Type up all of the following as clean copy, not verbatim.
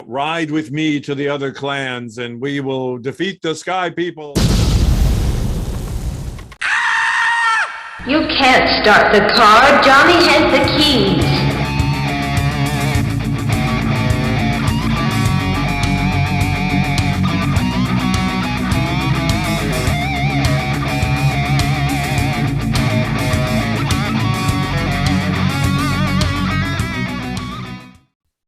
ride with me to the other clans and we will defeat the sky people. You can't start the car. Johnny has the keys.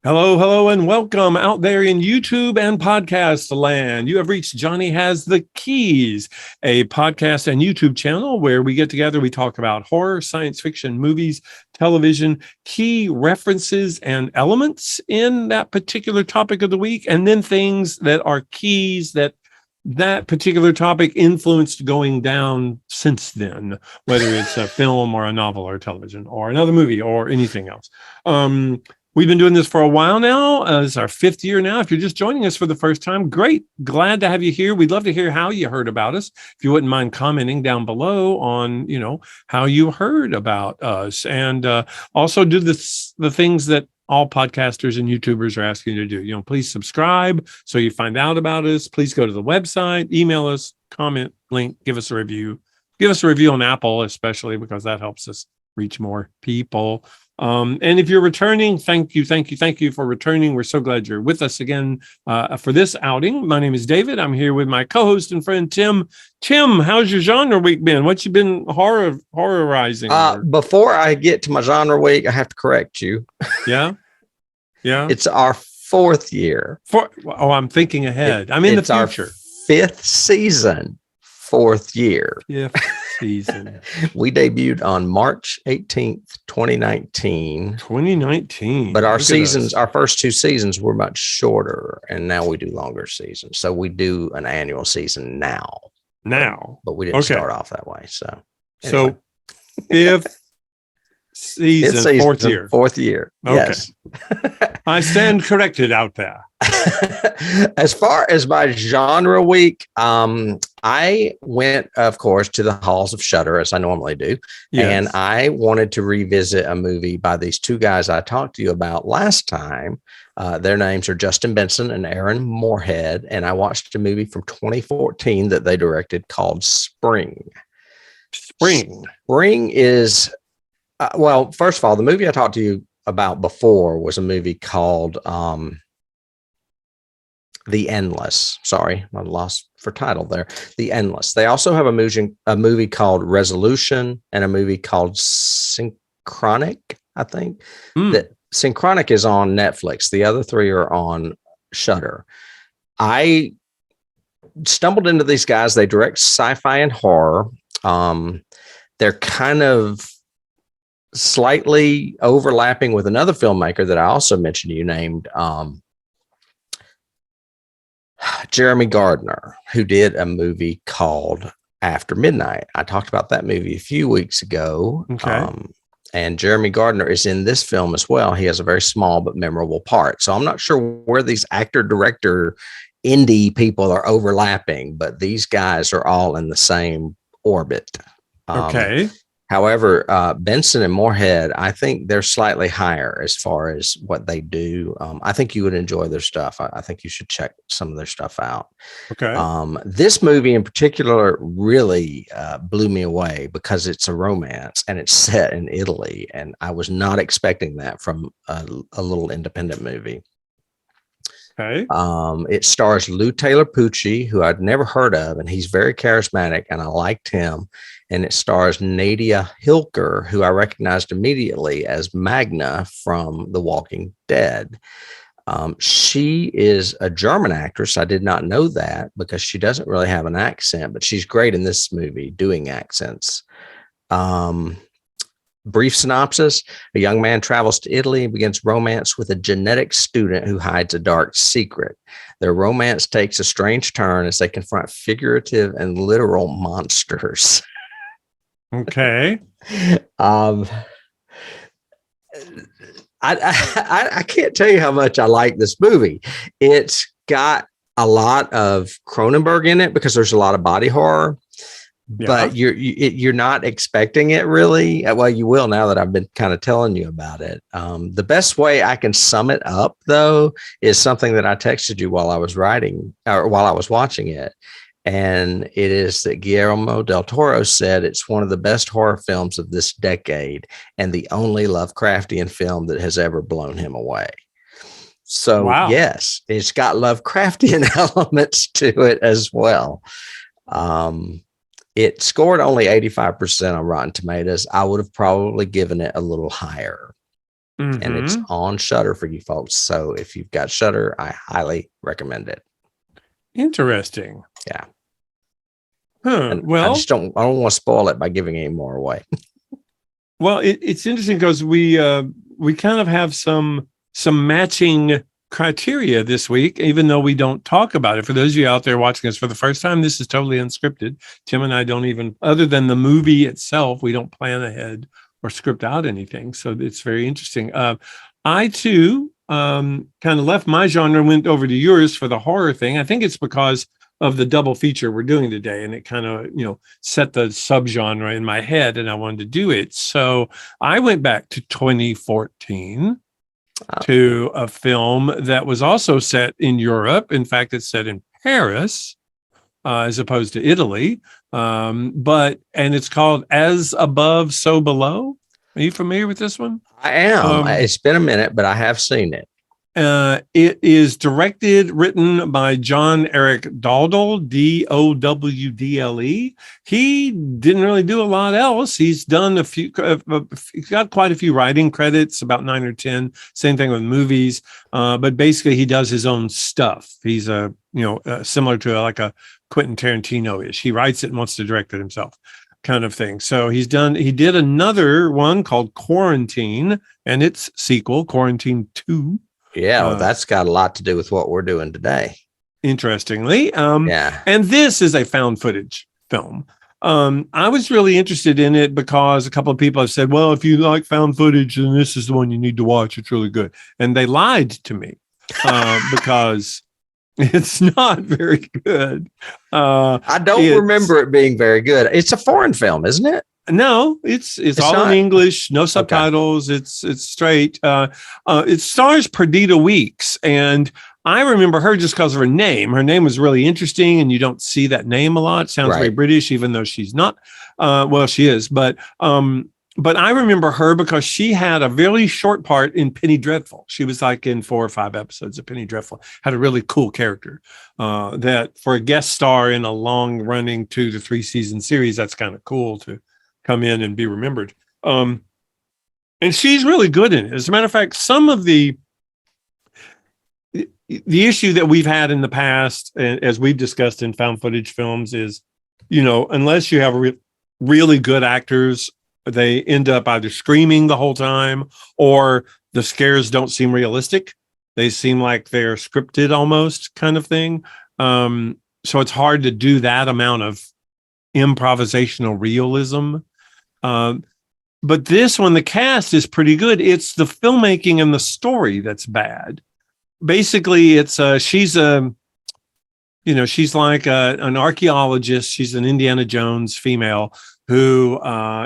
Hello, and welcome out there in YouTube and podcast land. You have reached Johnny Has the Keys, a podcast and YouTube channel where we get together, we talk about horror, science fiction, movies, television, key references and elements in that particular topic of the week, and then things that are keys that particular topic influenced going down since then, whether it's a film or a novel or television or another movie or anything else. We've been doing this for a while now. It's our 5th year now. If you're just joining us for the first time, great. Glad to have you here. We'd love to hear how you heard about us. If you wouldn't mind commenting down below on, how you heard about us. And also do the things that all podcasters and YouTubers are asking you to do. Please subscribe so you find out about us. Please go to the website, email us, comment, link, give us a review. Give us a review on Apple, especially because that helps us reach more people. And if you're returning, thank you for returning. We're so glad you're with us again for this outing. My name is David. I'm here with my co-host and friend Tim. Tim, how's your genre week been? What you been horrorizing? Before I get to my genre week, I have to correct you. Yeah. It's our 4th year. I'm thinking ahead. I'm in the future. Our 5th season, 4th year. Yeah. Season. We debuted on March 18th, 2019. But our first 2 seasons were much shorter, and now we do longer seasons. So we do an annual season now. But we didn't start off that way. So anyway. 5th season, 4th year. 4th year. Okay. Yes. I stand corrected out there. As far as my genre week, I went, of course, to the halls of Shudder, as I normally do. Yes. And I wanted to revisit a movie by these 2 guys I talked to you about last time. Their names are Justin Benson and Aaron Moorhead. And I watched a movie from 2014 that they directed called Spring. Spring is, first of all, the movie I talked to you about before was a movie called The Endless. Sorry, I lost for title there. The Endless. They also have a movie called Resolution and a movie called Synchronic, I think. That Synchronic is on Netflix. The other 3 are on Shudder. I stumbled into these guys. They direct sci-fi and horror. They're kind of slightly overlapping with another filmmaker that I also mentioned to you named Jeremy Gardner, who did a movie called After Midnight. I talked about that movie a few weeks ago. Okay. And Jeremy Gardner is in this film as well. He has a very small but memorable part. So I'm not sure where these actor-director indie people are overlapping, but these guys are all in the same orbit. Okay. However, Benson and Moorhead, I think they're slightly higher as far as what they do. I think you would enjoy their stuff. I think you should check some of their stuff out. Okay. This movie in particular really blew me away because it's a romance and it's set in Italy. And I was not expecting that from a little independent movie. Okay. It stars Lou Taylor Pucci, who I'd never heard of, and he's very charismatic, and I liked him. And it stars Nadia Hilker, who I recognized immediately as Magna from The Walking Dead. She is a German actress. I did not know that because she doesn't really have an accent, but she's great in this movie doing accents. Brief synopsis: a young man travels to Italy and begins romance with a genetic student who hides a dark secret. Their romance takes a strange turn as they confront figurative and literal monsters. Okay. I can't tell you how much I like this movie. It's got a lot of Cronenberg in it because there's a lot of body horror, but you're not expecting it really. Well, you will now that I've been kind of telling you about it. The best way I can sum it up, though, is something that I texted you while I was writing or while I was watching it. And it is that Guillermo del Toro said it's one of the best horror films of this decade and the only Lovecraftian film that has ever blown him away. So, yes, it's got Lovecraftian elements to it as well. It scored only 85% on Rotten Tomatoes. I would have probably given it a little higher. Mm-hmm. And it's on Shudder for you folks. So if you've got Shudder, I highly recommend it. Interesting. Yeah. Well, I don't want to spoil it by giving any more away. Well, it's interesting because we kind of have some matching criteria this week, even though we don't talk about it. For those of you out there watching us for the first time, this is totally unscripted. Tim and I don't even, other than the movie itself, we don't plan ahead or script out anything. So it's very interesting. I too kind of left my genre and went over to yours for the horror thing. I think it's because of the double feature we're doing today, and it kind of, set the subgenre in my head, and I wanted to do it. So I went back to 2014 to a film that was also set in Europe. In fact, it's set in Paris as opposed to Italy. And it's called As Above, So Below. Are you familiar with this one? I am. It's been a minute, but I have seen it. It is directed, written by John Eric Dowdle, Dowdle. He didn't really do a lot else. He's done a few, he's got quite a few writing credits, about 9 or 10. Same thing with movies. But basically he does his own stuff. He's similar to like a Quentin Tarantino-ish. He writes it and wants to direct it himself, kind of thing. So he did another one called Quarantine, and its sequel, Quarantine 2. Yeah, well, that's got a lot to do with what we're doing today. Interestingly. And this is a found footage film. I was really interested in it because a couple of people have said, well, if you like found footage, then this is the one you need to watch. It's really good. And they lied to me because it's not very good. I don't remember it being very good. It's a foreign film, isn't it? No, it's all in English, no subtitles. Okay. It's straight. It stars Perdita Weeks, and I remember her just because of her name. Her name was really interesting, and you don't see that name a lot. It sounds very British, even though she's not. Well, she is, but I remember her because she had a very short part in Penny Dreadful. She was like in 4 or 5 episodes of Penny Dreadful. Had a really cool character that for a guest star in a long-running 2 to 3 season series, that's kind of cool to come in and be remembered. And she's really good in it. As a matter of fact, some of the issue that we've had in the past, as we've discussed in found footage films, is, unless you have really good actors, they end up either screaming the whole time or the scares don't seem realistic. They seem like they're scripted almost, kind of thing. So it's hard to do that amount of improvisational realism. But this one, the cast is pretty good. It's the filmmaking and the story that's bad. Basically, it's she's like an archaeologist. She's an Indiana Jones female who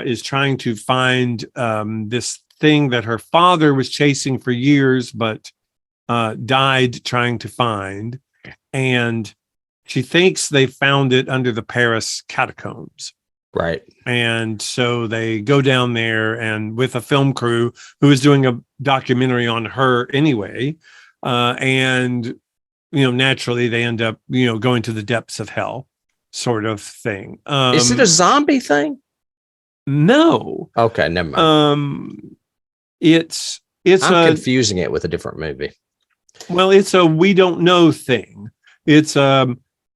is trying to find this thing that her father was chasing for years, but died trying to find. And she thinks they found it under the Paris catacombs. Right. And so they go down there and with a film crew who is doing a documentary on her anyway. And, naturally they end up, going to the depths of hell sort of thing. Is it a zombie thing? No. Okay. Never mind. I'm confusing it with a different movie. Well, it's a we don't know thing. It's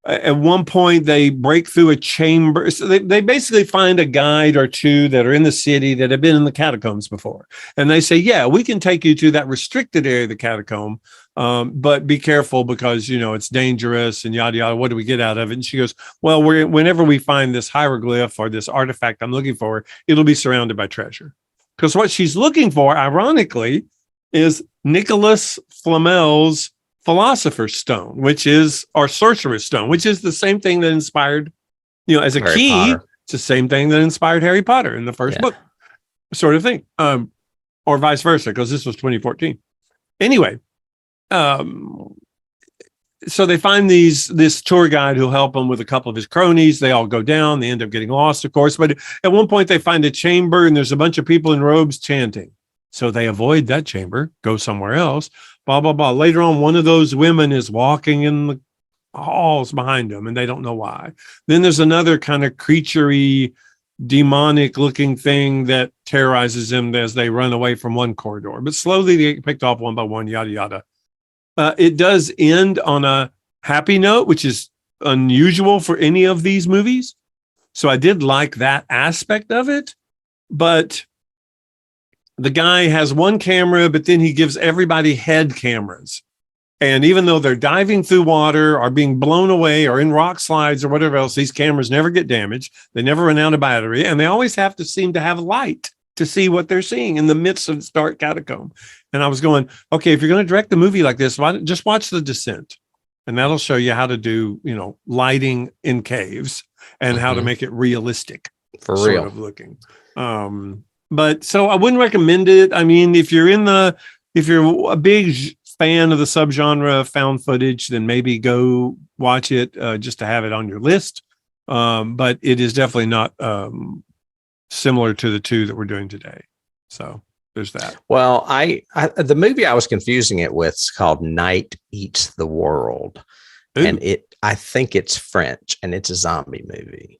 at one point they break through a chamber. So they basically find a guide or two that are in the city that have been in the catacombs before. And they say, yeah, we can take you to that restricted area of the catacomb. But be careful because, it's dangerous and yada, yada. What do we get out of it? And she goes, well, whenever we find this hieroglyph or this artifact I'm looking for, it'll be surrounded by treasure. Because what she's looking for, ironically, is Nicholas Flamel's Philosopher's Stone, or Sorcerer's Stone, which is the same thing that inspired, as a Harry key Potter. It's the same thing that inspired Harry Potter in the first book, sort of thing. Or vice versa, because this was 2014. Anyway, so they find this tour guide who'll help them with a couple of his cronies. They all go down. They end up getting lost, of course. But at one point, they find a chamber, and there's a bunch of people in robes chanting. So they avoid that chamber, go somewhere else, blah, blah, blah. Later on, one of those women is walking in the halls behind them, and they don't know why. Then there's another kind of creaturey, demonic-looking thing that terrorizes them as they run away from one corridor. But slowly, they get picked off one by one, yada, yada. It does end on a happy note, which is unusual for any of these movies. So I did like that aspect of it. But the guy has one camera, but then he gives everybody head cameras. And even though they're diving through water or being blown away or in rock slides or whatever else, these cameras never get damaged. They never run out of battery. And they always have to seem to have light to see what they're seeing in the midst of this dark catacomb. And I was going, okay, if you're going to direct the movie like this, why don't just watch The Descent, and that'll show you how to do, lighting in caves and how to make it realistic, for sort real of looking. But so I wouldn't recommend it. I mean, if you're a big fan of the subgenre of found footage, then maybe go watch it just to have it on your list. But it is definitely not similar to the two that we're doing today. So there's that. Well, I the movie I was confusing it with is called Night Eats the World. Ooh. And I think it's French, and it's a zombie movie.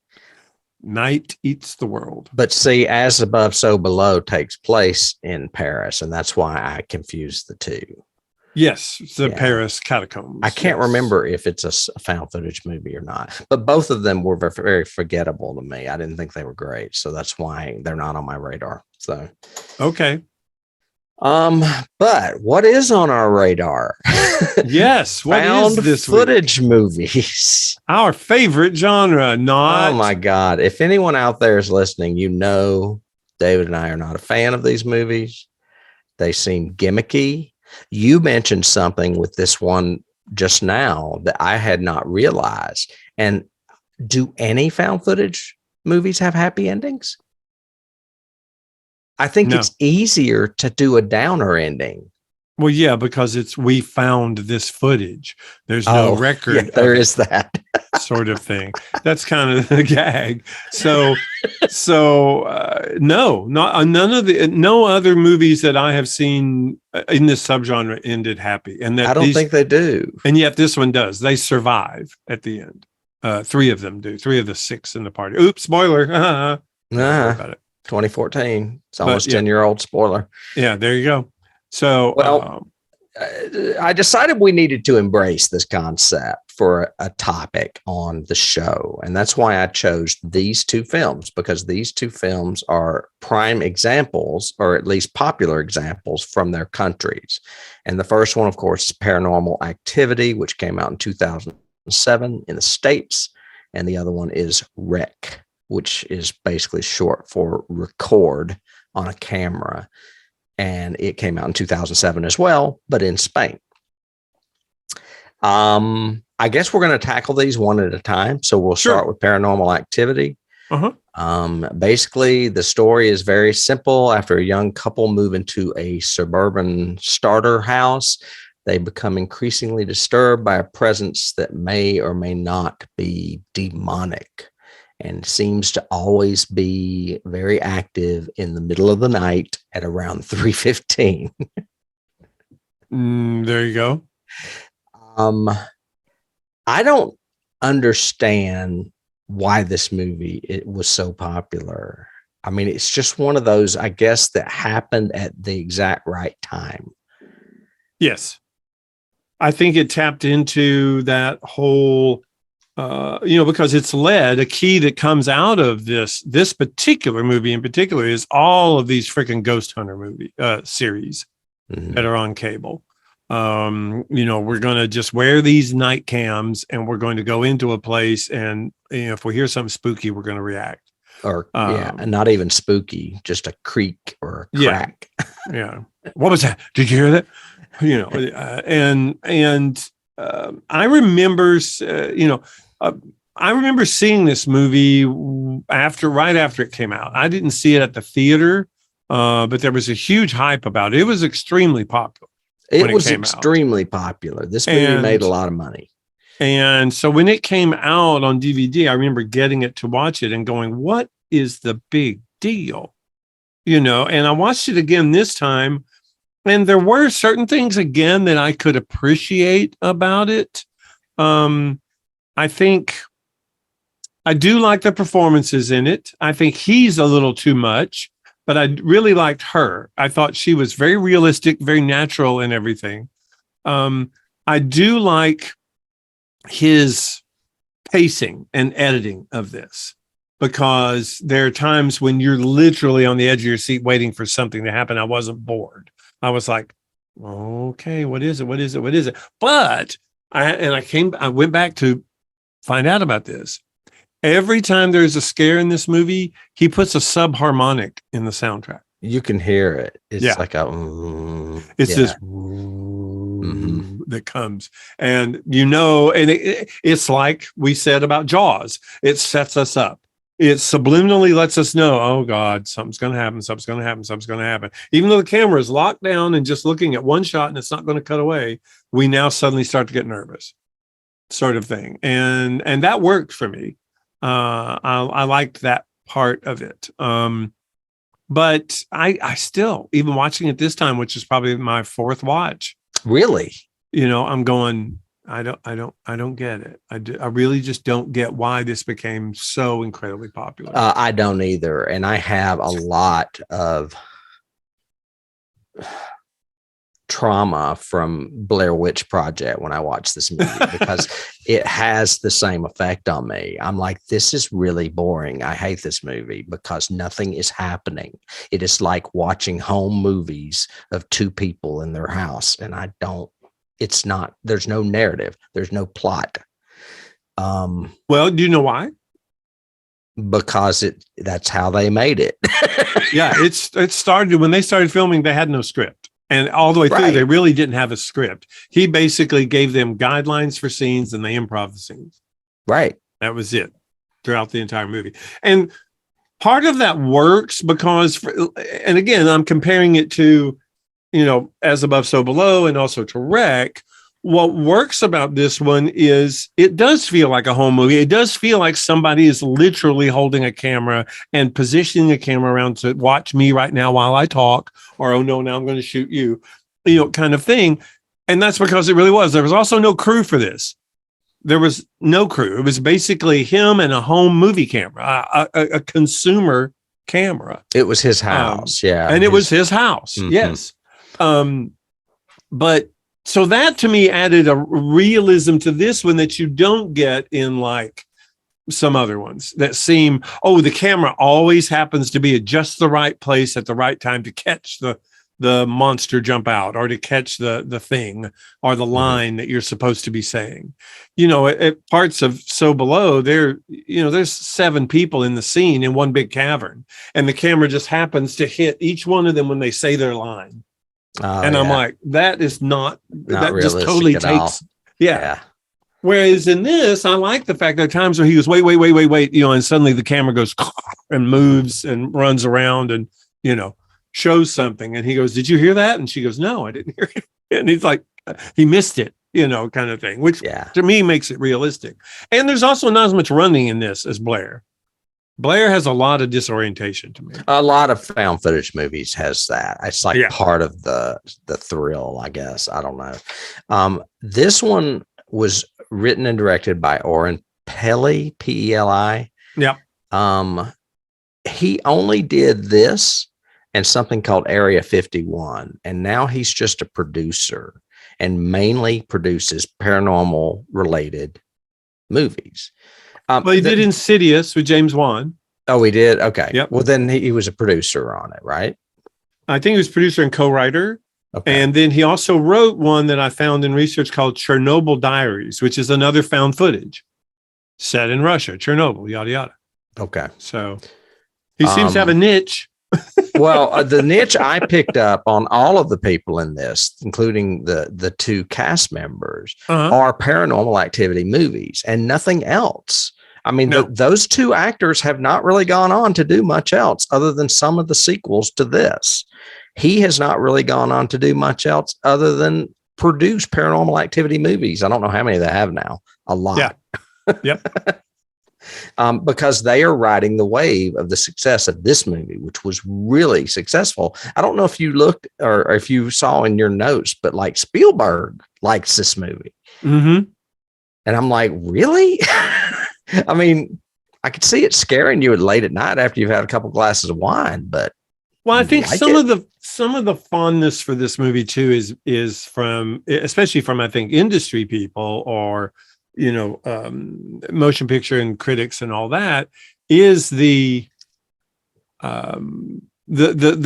Night Eats the World. But see, As Above, So Below takes place in Paris, and that's why I confused the two. Yes, it's the Paris catacombs. I can't remember if it's a found footage movie or not, but both of them were very, very forgettable to me. I didn't think they were great, so that's why they're not on my radar. So, okay. But what is on our radar? Yes, what found is this footage movies? Our favorite genre. Not. Oh my God! If anyone out there is listening, David and I are not a fan of these movies. They seem gimmicky. You mentioned something with this one just now that I had not realized. And do any found footage movies have happy endings? I think it's easier to do a downer ending. Well, yeah, because we found this footage. There's no record. Yeah, there is that sort of thing. That's kind of the gag. So no other movies that I have seen in this subgenre ended happy. And that I don't think they do. And yet this one does. They survive at the end. 3 of them do. 3 of the 6 in the party. Oops, spoiler. About it. 2014. It's almost 10-year-old spoiler. Yeah, there you go. So, I decided we needed to embrace this concept for a topic on the show. And that's why I chose these 2 films, because these 2 films are prime examples, or at least popular examples from their countries. And the first one, of course, is Paranormal Activity, which came out in 2007 in the States. And the other one is Rec, which is basically short for record on a camera. And it came out in 2007 as well, but in Spain. I guess we're going to tackle these one at a time. So we'll start with Paranormal Activity. Basically, the story is very simple. After a young couple move into a suburban starter house, they become increasingly disturbed by a presence that may or may not be demonic, and seems to always be very active in the middle of the night at around 3:15. There you go. I don't understand why this movie was so popular. I mean, it's just one of those, I guess, that happened at the exact right time. Yes. I think it tapped into that whole because it's a key that comes out of this particular movie in particular is all of these freaking ghost hunter movie series that are on cable. We're going to just wear these night cams and we're going to go into a place, and if we hear something spooky, we're going to react. Or and not even spooky, just a creak or a crack. Yeah. What was that? Did you hear that? I remember, I remember seeing this movie right after it came out. I didn't see it at the theater, but there was a huge hype about it. It was extremely popular. It was extremely popular. This movie made a lot of money. And so when it came out on DVD, I remember getting it to watch it and going, what is the big deal? And I watched it again this time, and there were certain things again that I could appreciate about it. I think I do like the performances in it. I think he's a little too much, but I really liked her. I thought she was very realistic, very natural in everything. I do like his pacing and editing of this, because there are times when you're literally on the edge of your seat waiting for something to happen. I wasn't bored. I was like, okay, what is it? What is it? What is it? But I went back to find out about this. Every time there's a scare in this movie, he puts a subharmonic in the soundtrack. You can hear it. It's like a it's this that comes, and and it's like we said about Jaws. It sets us up. It subliminally lets us know, oh God, something's going to happen. Something's going to happen. Something's going to happen. Even though the camera is locked down and just looking at one shot and it's not going to cut away, we now suddenly start to get nervous, sort of thing. And that worked for me. I liked that part of it. But I still, even watching it this time, which is probably my fourth watch. Really? I'm going, I don't get it. I really just don't get why this became so incredibly popular. I don't either. And I have a lot of trauma from Blair Witch Project when I watch this movie, because it has the same effect on me. I'm like, this is really boring. I hate this movie because nothing is happening. It is like watching home movies of two people in their house. And there's no narrative. There's no plot. Well, do you know why? Because that's how they made it. Yeah, it started when they started filming, they had no script. And all the way through, they really didn't have a script. He basically gave them guidelines for scenes and they improv the scenes. Right. That was it throughout the entire movie. And part of that works because, and again, I'm comparing it to, As Above, So Below, and also to Wreck. What works about this one is it does feel like a home movie. It does feel like somebody is literally holding a camera and positioning a camera around to watch me right now while I talk, or, oh no, now I'm going to shoot you, kind of thing. And that's because it really was. There was also no crew for this. There was no crew. It was basically him and a home movie camera, a consumer camera. It was his house. And it was his house. Mm-hmm. Yes. But so that to me added a realism to this one that you don't get in like some other ones that seem, the camera always happens to be at just the right place at the right time to catch the monster jump out, or to catch the thing or the line that you're supposed to be saying. At parts of So Below, there's 7 people in the scene in one big cavern, and the camera just happens to hit each one of them when they say their line. And I'm like, that is not that just totally takes. Yeah. Whereas in this, I like the fact there are times where he goes, wait, and suddenly the camera goes and moves and runs around and, shows something. And he goes, did you hear that? And she goes, no, I didn't hear it. And he's like, he missed it, kind of thing, which to me makes it realistic. And there's also not as much running in this as Blair. Blair has a lot of disorientation to me. A lot of found footage movies has that. It's like part of the thrill, I guess. I don't know. This one was written and directed by Oren Peli, Peli. Yeah. He only did this and something called Area 51, and now he's just a producer and mainly produces paranormal related movies. Well, he did Insidious with James Wan. Oh, he did? Okay. Yep. Well, then he was a producer on it, right? I think he was producer and co-writer. Okay. And then he also wrote one that I found in research called Chernobyl Diaries, which is another found footage set in Russia, Chernobyl, yada, yada. Okay. So he seems to have a niche. Well, the niche I picked up on all of the people in this, including the 2 cast members, are Paranormal Activity movies and nothing else. I mean, No. those two actors have not really gone on to do much else other than some of the sequels to this. He has not really gone on to do much else other than produce Paranormal Activity movies. I don't know how many they have now. A lot. Yeah. Yep. Because they are riding the wave of the success of this movie, which was really successful. I don't know if you looked or if you saw in your notes, but like Spielberg likes this movie. Mm-hmm. And I'm like, really? I mean, I could see it scaring you late at night after you've had a couple glasses of wine, but well, I think like some of the fondness for this movie too is from, especially from, I think, industry people or, motion picture and critics and all that, is the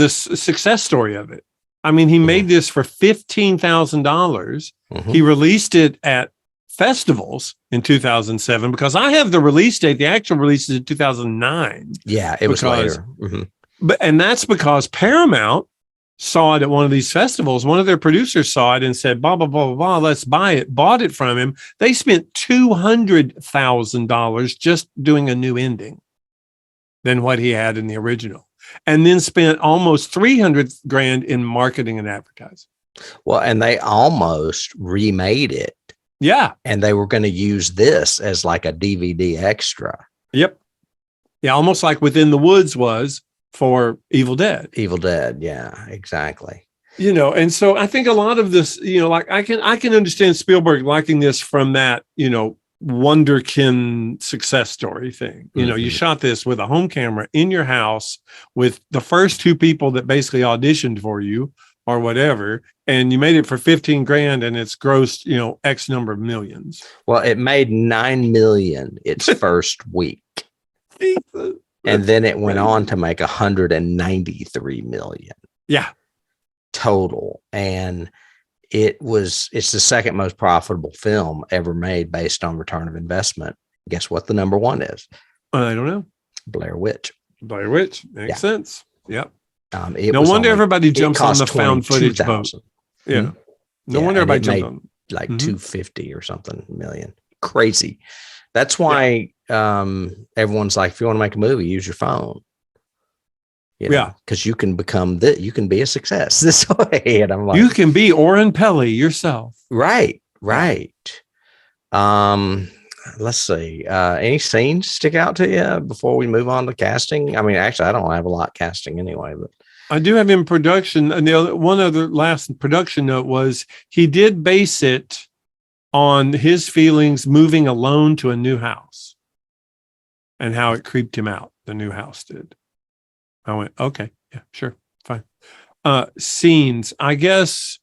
success story of it. I mean, he made this for $15,000. He released it at festivals in 2007 because I have the release date. The actual release is in 2009. Yeah, it was later. And that's because Paramount saw it at one of these festivals. One of their producers saw it and said, blah, blah, blah, blah, blah, let's buy it, bought it from him. They spent $200,000 just doing a new ending than what he had in the original. And then spent almost $300,000 in marketing and advertising. Well, and they almost remade it. Yeah. And they were going to use this as like a DVD extra. Yep. Yeah. Almost like Within the Woods was for Evil Dead. Evil Dead. Yeah, exactly. And so I think a lot of this, like I can understand Spielberg liking this from that, wonderkin success story thing. You shot this with a home camera in your house with the first two people that basically auditioned for you or whatever, and you made it for $15,000 and it's grossed, X number of millions. Well, it made $9 million its first week. And then it went on to make $193 million. Yeah. Total. And it's the second most profitable film ever made based on return of investment. Guess what the number one is? I don't know. Blair Witch. Blair Witch. Makes sense. Yep. No wonder everybody jumps on the found footage boat. Yeah. Mm-hmm. No wonder everybody jumped on. Like 250 or something million. Crazy. That's why everyone's like, if you want to make a movie, use your phone. Because you can become you can be a success this way. And I'm like, you can be Oren Pelly yourself. Right. Let's see. Any scenes stick out to you before we move on to casting? I mean, actually, I don't have a lot casting anyway, but I do have in production. And one other last production note was he did base it on his feelings moving alone to a new house and how it creeped him out. The new house did. I went, okay, yeah, sure, fine. Scenes, I guess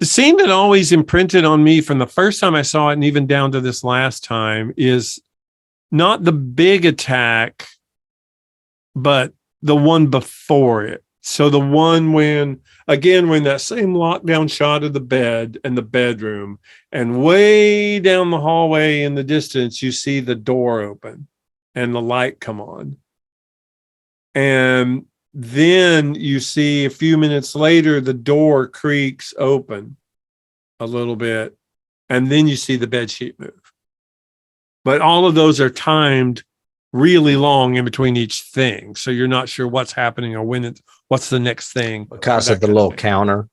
the scene that always imprinted on me from the first time I saw it and even down to this last time is not the big attack, but the one before it. So the one when that same lockdown shot of the bed and the bedroom, and way down the hallway in the distance, you see the door open and the light come on. And then you see a few minutes later, the door creaks open a little bit, and then you see the bedsheet move. But all of those are timed really long in between each thing. So you're not sure what's happening or what's the next thing. Because of the little counter.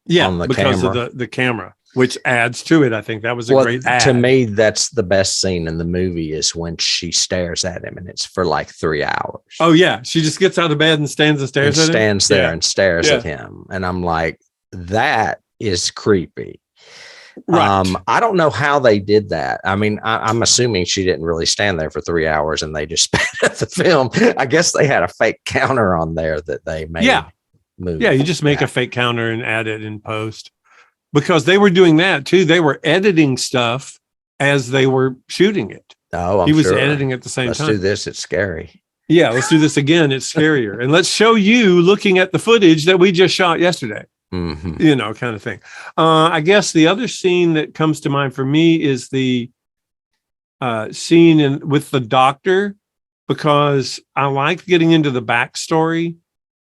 Yeah, on the because camera. of the camera, which adds to it. I think that was a great add. To me, that's the best scene in the movie is when she stares at him, and it's for like 3 hours. Oh, yeah. She just gets out of bed and stands and stares at him. Stands there and stares at him. And I'm like, that is creepy. Right. I don't know how they did that. I mean, I'm assuming she didn't really stand there for 3 hours and they just sped up the film. I guess they had a fake counter on there that they made. Move. Yeah, you just make a fake counter and add it in post. Because they were doing that too. They were editing stuff as they were shooting it. Oh, he was editing at the same time. Let's do this. It's scary. Yeah, let's do this again. It's scarier. And let's show you looking at the footage that we just shot yesterday. Mm-hmm. Kind of thing. I guess the other scene that comes to mind for me is the scene with the doctor, because I like getting into the backstory.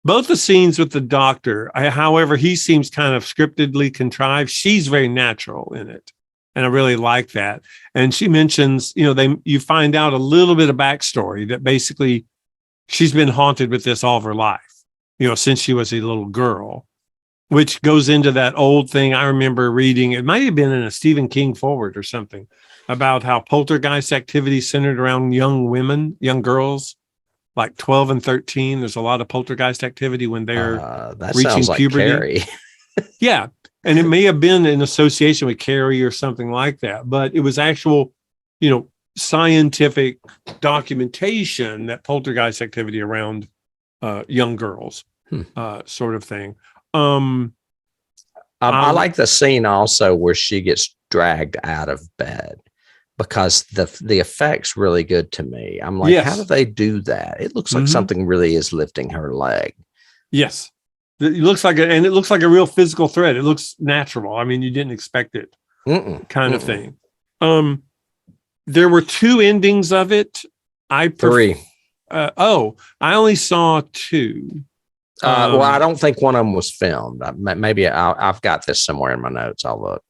Both the scenes with the doctor, however, he seems kind of scriptedly contrived. She's very natural in it. And I really like that. And she mentions, you find out a little bit of backstory that basically she's been haunted with this all of her life, since she was a little girl, which goes into that old thing I remember reading. It might have been in a Stephen King forward or something about how poltergeist activity centered around young women, young girls, like 12 and 13. There's a lot of poltergeist activity when they're that reaching sounds like puberty. Carrie. Yeah. And it may have been in association with Carrie or something like that, but it was actual, scientific documentation that poltergeist activity around young girls, sort of thing. I like the scene also where she gets dragged out of bed, because the effect's really good to me. I'm like, How do they do that? It looks like something really is lifting her leg. Yes. It looks like and it looks like a real physical threat. It looks natural. I mean, you didn't expect it, kind of thing. There were 2 endings of it. 3. I only saw 2. Well, I don't think one of them was filmed. Maybe I've got this somewhere in my notes. I'll look.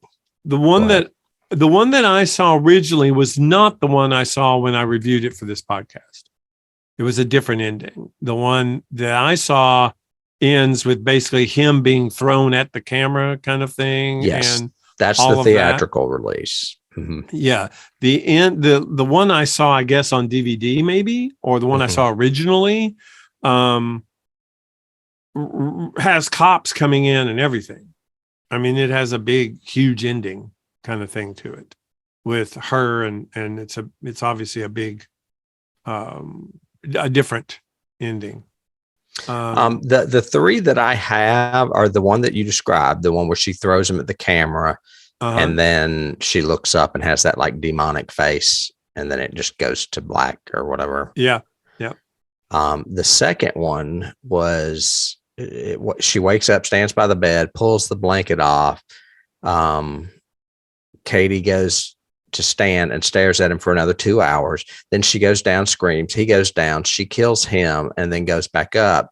The one that I saw originally was not the one I saw when I reviewed it for this podcast. It was a different ending. The one that I saw ends with basically him being thrown at the camera, kind of thing. Yes, and that's the theatrical release. Yeah, the one I saw, I guess, on DVD, maybe, or the one I saw originally, has cops coming in and everything. I mean, it has a big, huge ending kind of thing to it with her, and it's obviously a big, a different ending. The 3 that I have are the one that you described, the one where she throws him at the camera, and then she looks up and has that like demonic face, and then it just goes to black or whatever. Yeah. The second one was she wakes up, stands by the bed, pulls the blanket off. Katie goes to stand and stares at him for another 2 hours. Then she goes down, screams. He goes down. She kills him and then goes back up.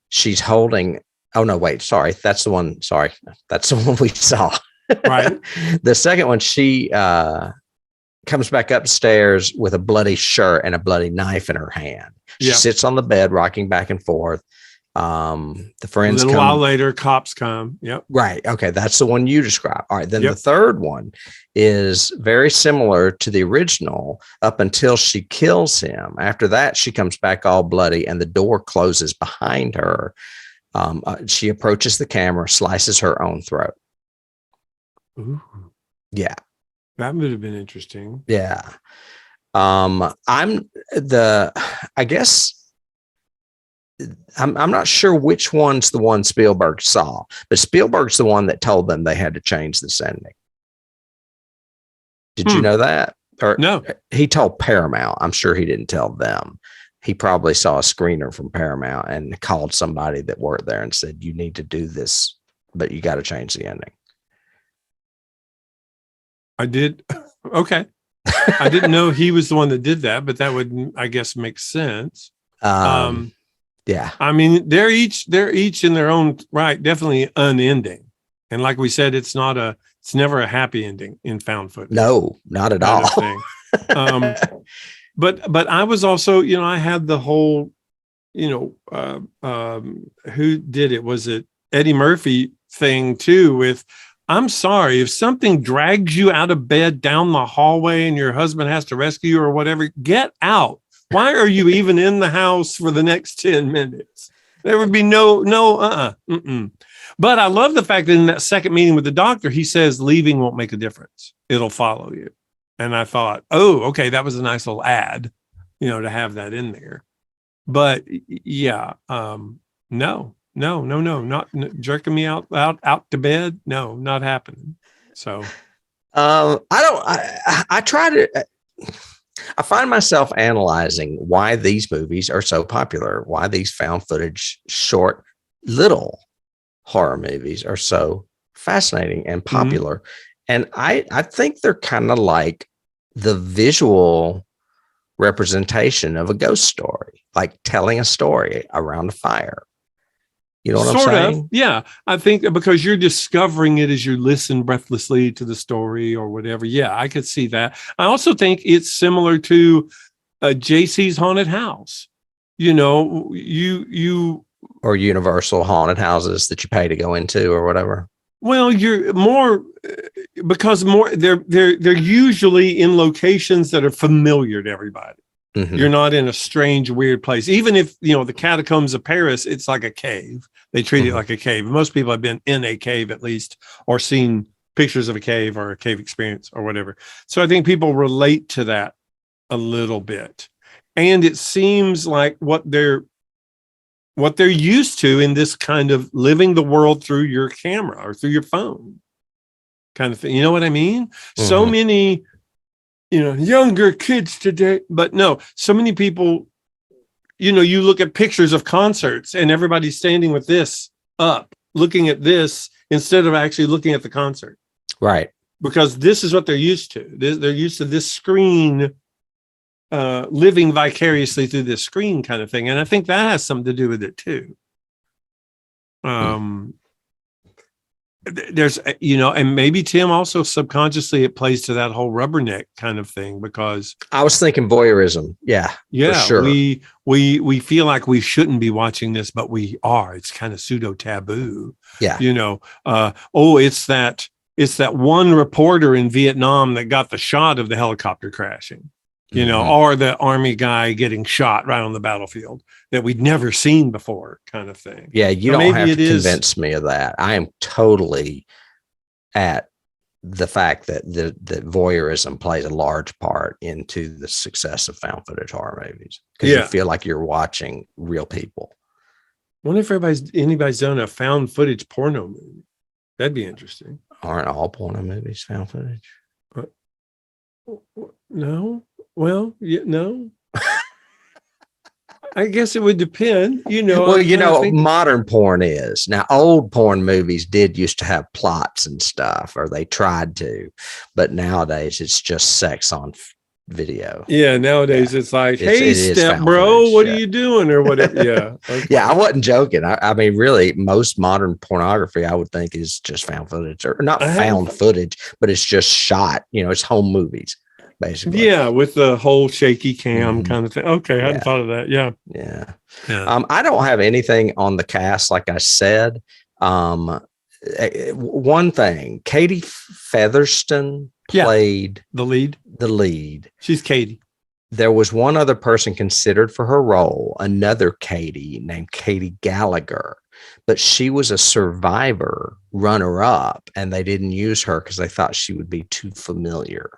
She's holding. Oh no, wait, sorry. That's the one. Sorry. That's the one we saw. Right. The second one, she comes back upstairs with a bloody shirt and a bloody knife in her hand. She sits on the bed, rocking back and forth. The friends a little while later, cops come. Yep. Right. Okay. That's the one you described. All right. Then Yep. the third one is very similar to the original up until she kills him. After that, she comes back all bloody and the door closes behind her. She approaches the camera, slices her own throat. Ooh, Yeah. that would have been interesting. Yeah. I guess I'm not sure which one's the one Spielberg saw, but Spielberg's the one that told them they had to change this ending. Did you know that? Or No. He told Paramount. I'm sure he didn't tell them. He probably saw a screener from Paramount and called somebody that worked there and said, you need to do this, but you got to change the ending. I did. Okay. I didn't know he was the one that did that, but that would, I guess, make sense. Yeah. I mean, they're each in their own right, definitely unending. And like we said, it's never a happy ending in found footage. No, not at all. But I was also, I had the whole, who did it? Was it Eddie Murphy thing too with, I'm sorry, if something drags you out of bed down the hallway and your husband has to rescue you or whatever, get out. Why are you even in the house for the next 10 minutes? There would be no. But I love the fact that in that second meeting with the doctor, he says leaving won't make a difference. It'll follow you. And I thought, oh, okay, that was a nice little ad, to have that in there. But yeah, no, not jerking me out to bed. No, not happening. So I find myself analyzing why these movies are so popular, why these found footage, short, little horror movies are so fascinating and popular. Mm-hmm. And I think they're kind of like the visual representation of a ghost story, like telling a story around a fire. You know what I'm Sort of. saying? Yeah. I think because you're discovering it as you listen breathlessly to the story or whatever. Yeah, I could see that. I also think it's similar to JC's Haunted House. You know, you Or universal haunted houses that you pay to go into or whatever. well, you're more because they're usually in locations that are familiar to everybody. Mhm. You're not in a strange, weird place. Even if, you know, the catacombs of Paris, it's like a cave. They treat it like a cave. Most people have been in a cave at least, or seen pictures of a cave or a cave experience or whatever. So I think people relate to that a little bit. And it seems like what they're used to in this kind of living the world through your camera or through your phone kind of thing. You know what I mean? So many, you know, younger kids today, but no, so many people, you know, you look at pictures of concerts and everybody's standing with this up, looking at this instead of actually looking at the concert. Right. Because this is what they're used to. They're used to this screen, living vicariously through this screen kind of thing. And I think that has something to do with it too. There's, you know, and maybe Tim also subconsciously it plays to that whole rubberneck kind of thing because I was thinking voyeurism. Yeah, for sure. We feel like we shouldn't be watching this, but we are. It's kind of pseudo taboo. Yeah. You know, it's that one reporter in Vietnam that got the shot of the helicopter crashing. You know, or the army guy getting shot right on the battlefield that we'd never seen before kind of thing. Yeah, you don't have to convince me of that. I am totally at the fact that that voyeurism plays a large part into the success of found footage horror movies because you feel like you're watching real people. I wonder if anybody's done a found footage porno movie. That'd be interesting. Aren't all porno movies found footage? No. Well, yeah, no. I guess it would depend, you know. Well, you know, modern porn is now. Old porn movies did used to have plots and stuff, or they tried to, but nowadays it's just sex on video. Yeah, nowadays it's like, hey, step bro, what are you doing, or whatever. Yeah, okay. Yeah, I wasn't joking. I mean, really, most modern pornography, I would think, is just found footage, or not found footage, but it's just shot. You know, it's home movies. Basically. Yeah, with the whole shaky cam kind of thing. Okay, I hadn't thought of that. Yeah. I don't have anything on the cast, like I said. One thing, Katie Featherston played the lead. She's Katie. There was one other person considered for her role, another Katie named Katie Gallagher, but she was a Survivor runner-up, and they didn't use her because they thought she would be too familiar.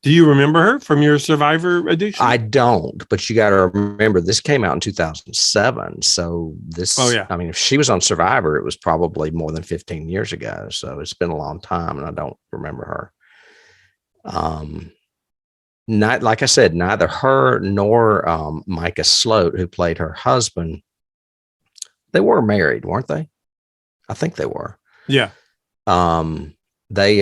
Do you remember her from your Survivor edition? I don't, but you got to remember this came out in 2007. So I mean, if she was on Survivor, it was probably more than 15 years ago. So it's been a long time and I don't remember her. Not like I said, neither her nor Micah Sloat, who played her husband, they were married, weren't they? I think they were. Yeah. They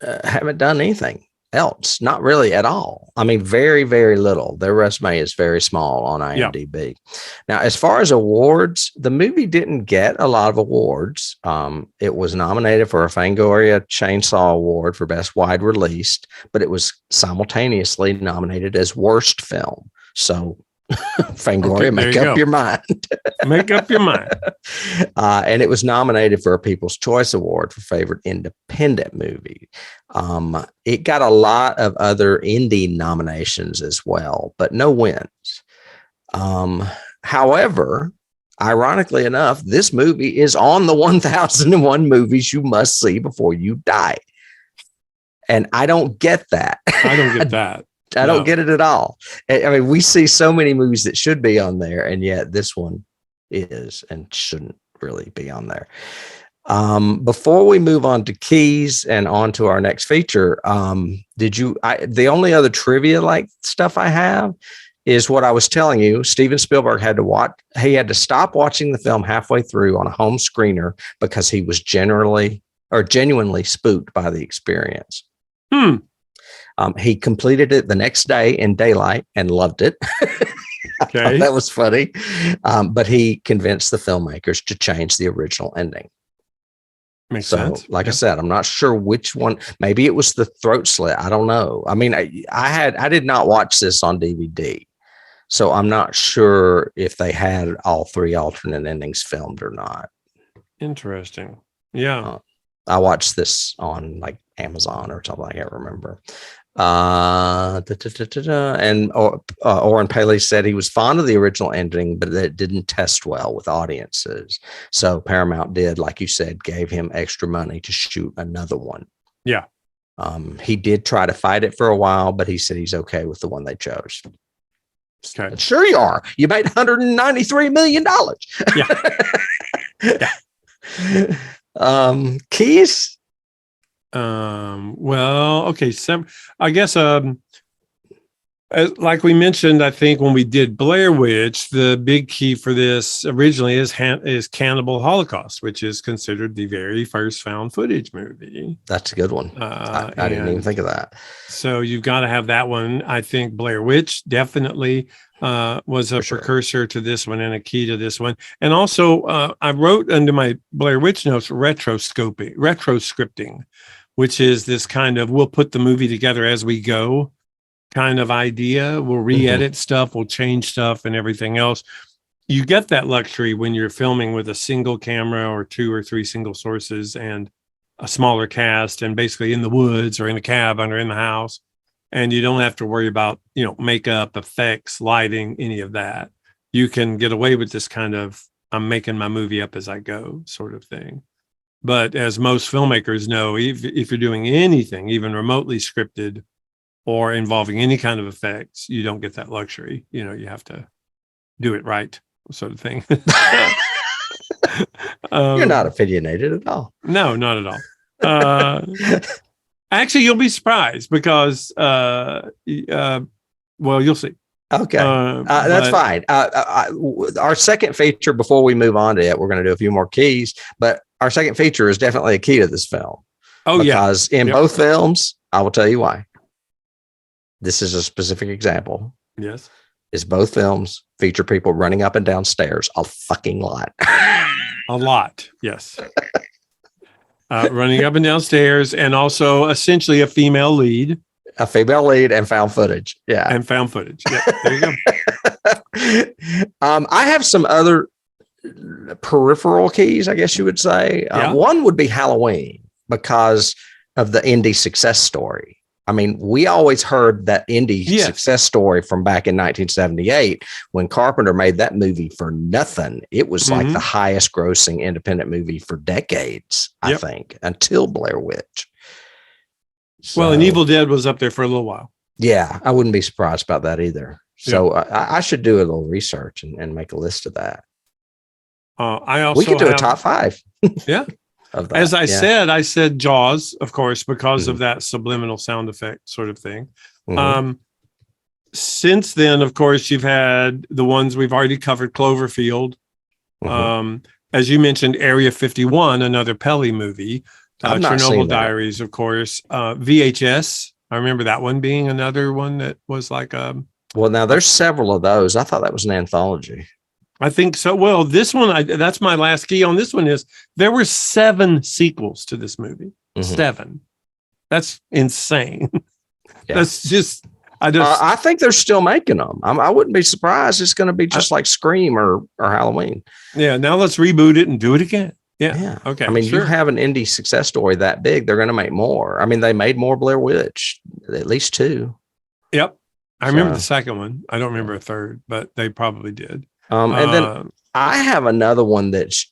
haven't done anything else, not really at all. I mean, very, very little. Their resume is very small on IMDb. Yeah. Now, as far as awards, the movie didn't get a lot of awards. It was nominated for a Fangoria Chainsaw Award for Best Wide Released, but it was simultaneously nominated as Worst Film. So Fangoria, make up your mind. Make up your mind. And it was nominated for a People's Choice Award for Favorite Independent Movie. It got a lot of other indie nominations as well, but no wins. However, ironically enough, this movie is on the 1001 movies you must see before you die. And I don't get that. I don't get that. I don't get it at all. I mean, we see so many movies that should be on there, and yet this one is and shouldn't really be on there. Before we move on to keys and on to our next feature, the only other trivia like stuff I have is what I was telling you. Steven Spielberg had to stop watching the film halfway through on a home screener because he was genuinely spooked by the experience. He completed it the next day in daylight and loved it. I thought that was funny. But he convinced the filmmakers to change the original ending. Makes sense. Like I said, I'm not sure which one. Maybe it was the throat slit. I don't know. I mean, I did not watch this on DVD, so I'm not sure if they had all three alternate endings filmed or not. Interesting. Yeah. I watched this on like Amazon or something. I can't remember. And Oren Paley said he was fond of the original ending, but that it didn't test well with audiences. So Paramount did, like you said, gave him extra money to shoot another one. Yeah. He did try to fight it for a while, but he said he's okay with the one they chose. Okay. Sure you are. You made $193 million. Yeah. Keys. Well, okay. So I guess, like we mentioned, I think when we did Blair Witch, the big key for this originally is Cannibal Holocaust, which is considered the very first found footage movie. That's a good one. I didn't even think of that. So you've got to have that one. I think Blair Witch definitely was a precursor to this one and a key to this one. And also, I wrote under my Blair Witch notes retroscripting, which is this kind of we'll put the movie together as we go kind of idea. We'll re-edit stuff, we'll change stuff and everything else. You get that luxury when you're filming with a single camera or two or three single sources and a smaller cast and basically in the woods or in a cabin or in the house. And you don't have to worry about, makeup, effects, lighting, any of that. You can get away with this kind of, I'm making my movie up as I go sort of thing. But as most filmmakers know, if you're doing anything, even remotely scripted or involving any kind of effects, you don't get that luxury. You have to do it right, sort of thing. You're not opinionated at all. No, not at all. Actually, you'll be surprised because, well, you'll see. Okay, that's fine. Our second feature, before we move on to it, we're going to do a few more keys, but our second feature is definitely a key to this film. Oh, because in both films, I will tell you why. This is a specific example. Yes. Is both films feature people running up and down stairs a fucking lot. A lot, yes. Running up and down stairs, and also essentially a female lead. A female lead and found footage. Yeah. And found footage. Yeah, there you go. I have some other peripheral keys, I guess you would say. One would be Halloween because of the indie success story. I mean, we always heard that indie success story from back in 1978 when Carpenter made that movie for nothing. It was like the highest grossing independent movie for decades, I think, until Blair Witch. So, well, and Evil Dead was up there for a little while. Yeah, I wouldn't be surprised about that either. So I should do a little research and make a list of that. We could do a top 5. Yeah. Of that. As I said Jaws, of course, because of that subliminal sound effect sort of thing. Since then, of course, you've had the ones we've already covered, Cloverfield. As you mentioned, Area 51, another Pelly movie. Chernobyl Diaries, of course. VHS. I remember that one being another one that was like well, now there's several of those. I thought that was an anthology. I think so. Well, this one, that's my last key on this one is there were 7 sequels to this movie. 7. That's insane. Yeah. That's just, I think they're still making them. I wouldn't be surprised. It's going to be just like Scream or Halloween. Yeah. Now let's reboot it and do it again. Yeah. Okay. I mean, you have an indie success story that big, they're going to make more. I mean, they made more Blair Witch, at least 2. Yep. I remember the second one. I don't remember a third, but they probably did. And then I have another one that's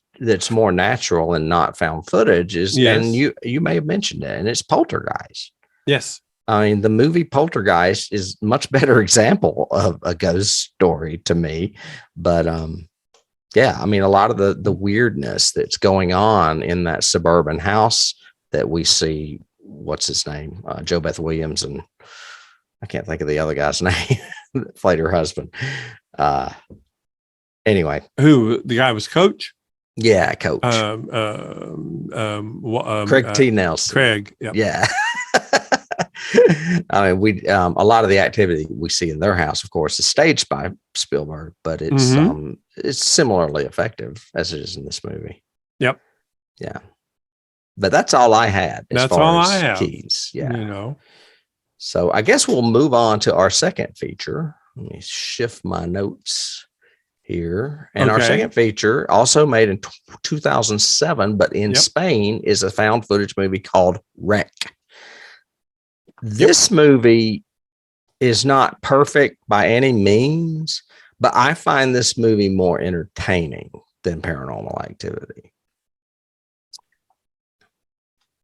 more natural and not found footage and you may have mentioned it, and it's Poltergeist. Yes. I mean, the movie Poltergeist is a much better example of a ghost story to me. But I mean, a lot of the weirdness that's going on in that suburban house that we see, what's his name? Joe Beth Williams, and I can't think of the other guy's name, played her husband. Anyway, who the guy was Coach? Yeah, Coach. Craig T. Nelson. Craig. Yep. Yeah. I mean, a lot of the activity we see in their house, of course, is staged by Spielberg, but it's similarly effective as it is in this movie. Yep. Yeah. But that's all I had. That's all I have. Keys. Yeah. You know. So I guess we'll move on to our second feature. Let me shift my notes here. And our second feature, also made in 2007, but in Spain, is a found footage movie called Wreck. This movie is not perfect by any means, but I find this movie more entertaining than Paranormal Activity.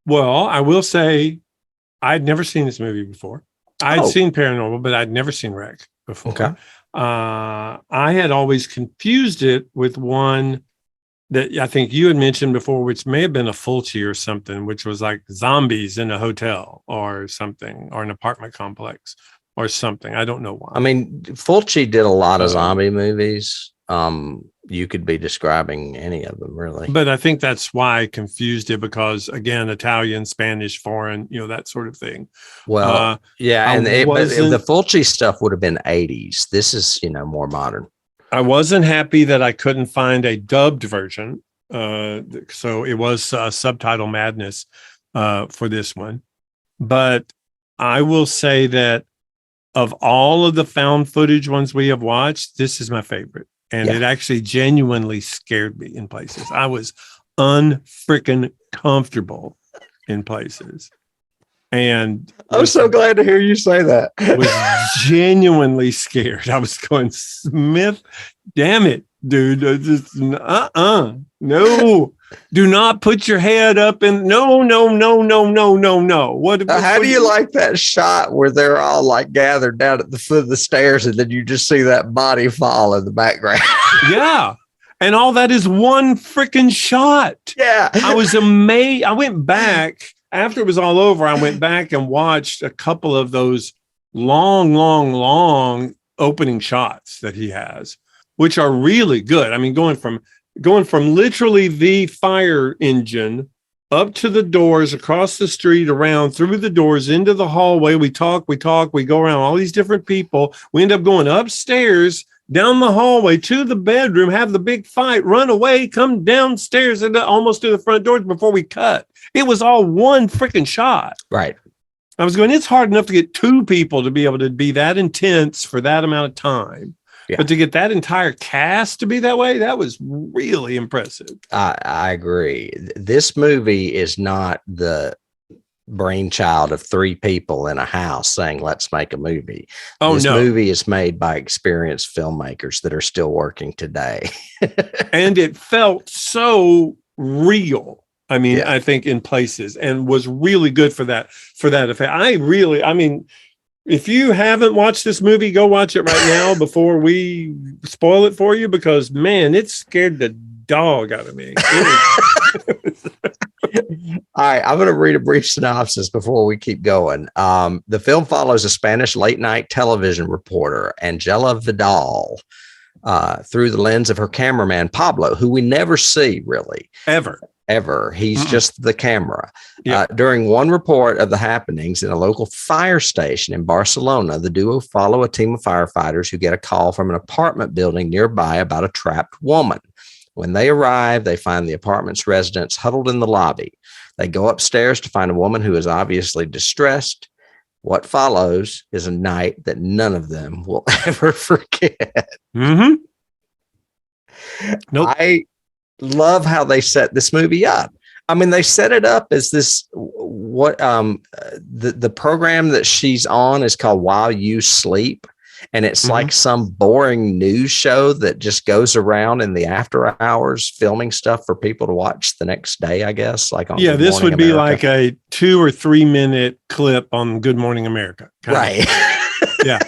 Well, I will say I'd never seen this movie before. I'd seen Paranormal, but I'd never seen Wreck before. Okay. I had always confused it with one that I think you had mentioned before, which may have been a Fulci or something, which was like zombies in a hotel or something, or an apartment complex or something. I don't know why. I mean, Fulci did a lot of zombie movies. You could be describing any of them, really. But I think that's why I confused it, because, again, Italian, Spanish, foreign, that sort of thing. Well, yeah, and but the Fulci stuff would have been 80s. This is, more modern. I wasn't happy that I couldn't find a dubbed version. So it was subtitle madness for this one. But I will say that of all of the found footage ones we have watched, this is my favorite. And it actually genuinely scared me in places. I was unfreaking comfortable in places. And I'm so glad to hear you say that. I was genuinely scared. I was going, Smith, damn it, dude. No. Do not put your head up and no. How do you like that shot where they're all like gathered down at the foot of the stairs and then you just see that body fall in the background? Yeah. And all that is one freaking shot. Yeah. I was amazed. I went back after it was all over. I went back and watched a couple of those long opening shots that he has, which are really good. I mean, going from literally the fire engine up to the doors, across the street, around, through the doors, into the hallway. We talk, we go around all these different people. We end up going upstairs, down the hallway to the bedroom, have the big fight, run away, come downstairs and almost to the front doors before we cut. It was all one freaking shot. Right. I was going, it's hard enough to get two people to be able to be that intense for that amount of time. Yeah. But to get that entire cast to be that way, that was really impressive. I agree. This movie is not the brainchild of three people in a house saying, let's make a movie. This movie is made by experienced filmmakers that are still working today. And it felt so real. I mean, I think in places, and was really good for that effect. If you haven't watched this movie, go watch it right now before we spoil it for you, because, man, it scared the dog out of me. All right, I'm going to read a brief synopsis before we keep going. The film follows a Spanish late-night television reporter, Ángela Vidal, through the lens of her cameraman, Pablo, who we never see, really. Ever. He's just the camera. During one report of the happenings in a local fire station in Barcelona, the duo follow a team of firefighters who get a call from an apartment building nearby about a trapped woman. When they arrive, they find the apartment's residents huddled in the lobby. They go upstairs to find a woman who is obviously distressed. What follows is a night that none of them will ever forget. Mm-hmm. Nope. I love how they set this movie up. I mean, they set it up as this, the program that she's on is called While You Sleep. And it's like some boring news show that just goes around in the after hours filming stuff for people to watch the next day, I guess. Like on this would be like a 2 or 3 minute clip on Good Morning America. Right. Yeah.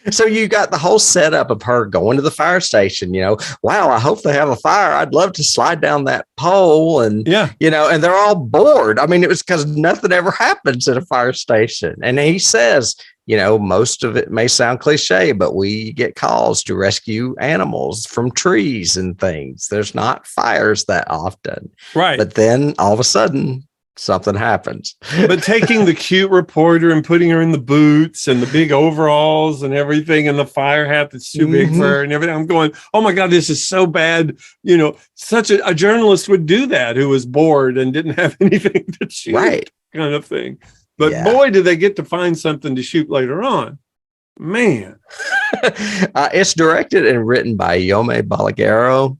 So you got the whole setup of her going to the fire station, wow, I hope they have a fire. I'd love to slide down that pole. And, and they're all bored. I mean, it was because nothing ever happens at a fire station. And he says, most of it may sound cliche, but we get calls to rescue animals from trees and things. There's not fires that often. Right. But then all of a sudden, something happens. But taking the cute reporter and putting her in the boots and the big overalls and everything and the fire hat that's too big for her and everything, I'm going, oh my God, this is so bad. You know, such a journalist would do that who was bored and didn't have anything to shoot, Right. kind of thing. But boy, did they get to find something to shoot later on. Man. It's directed and written by Yome Balaguero.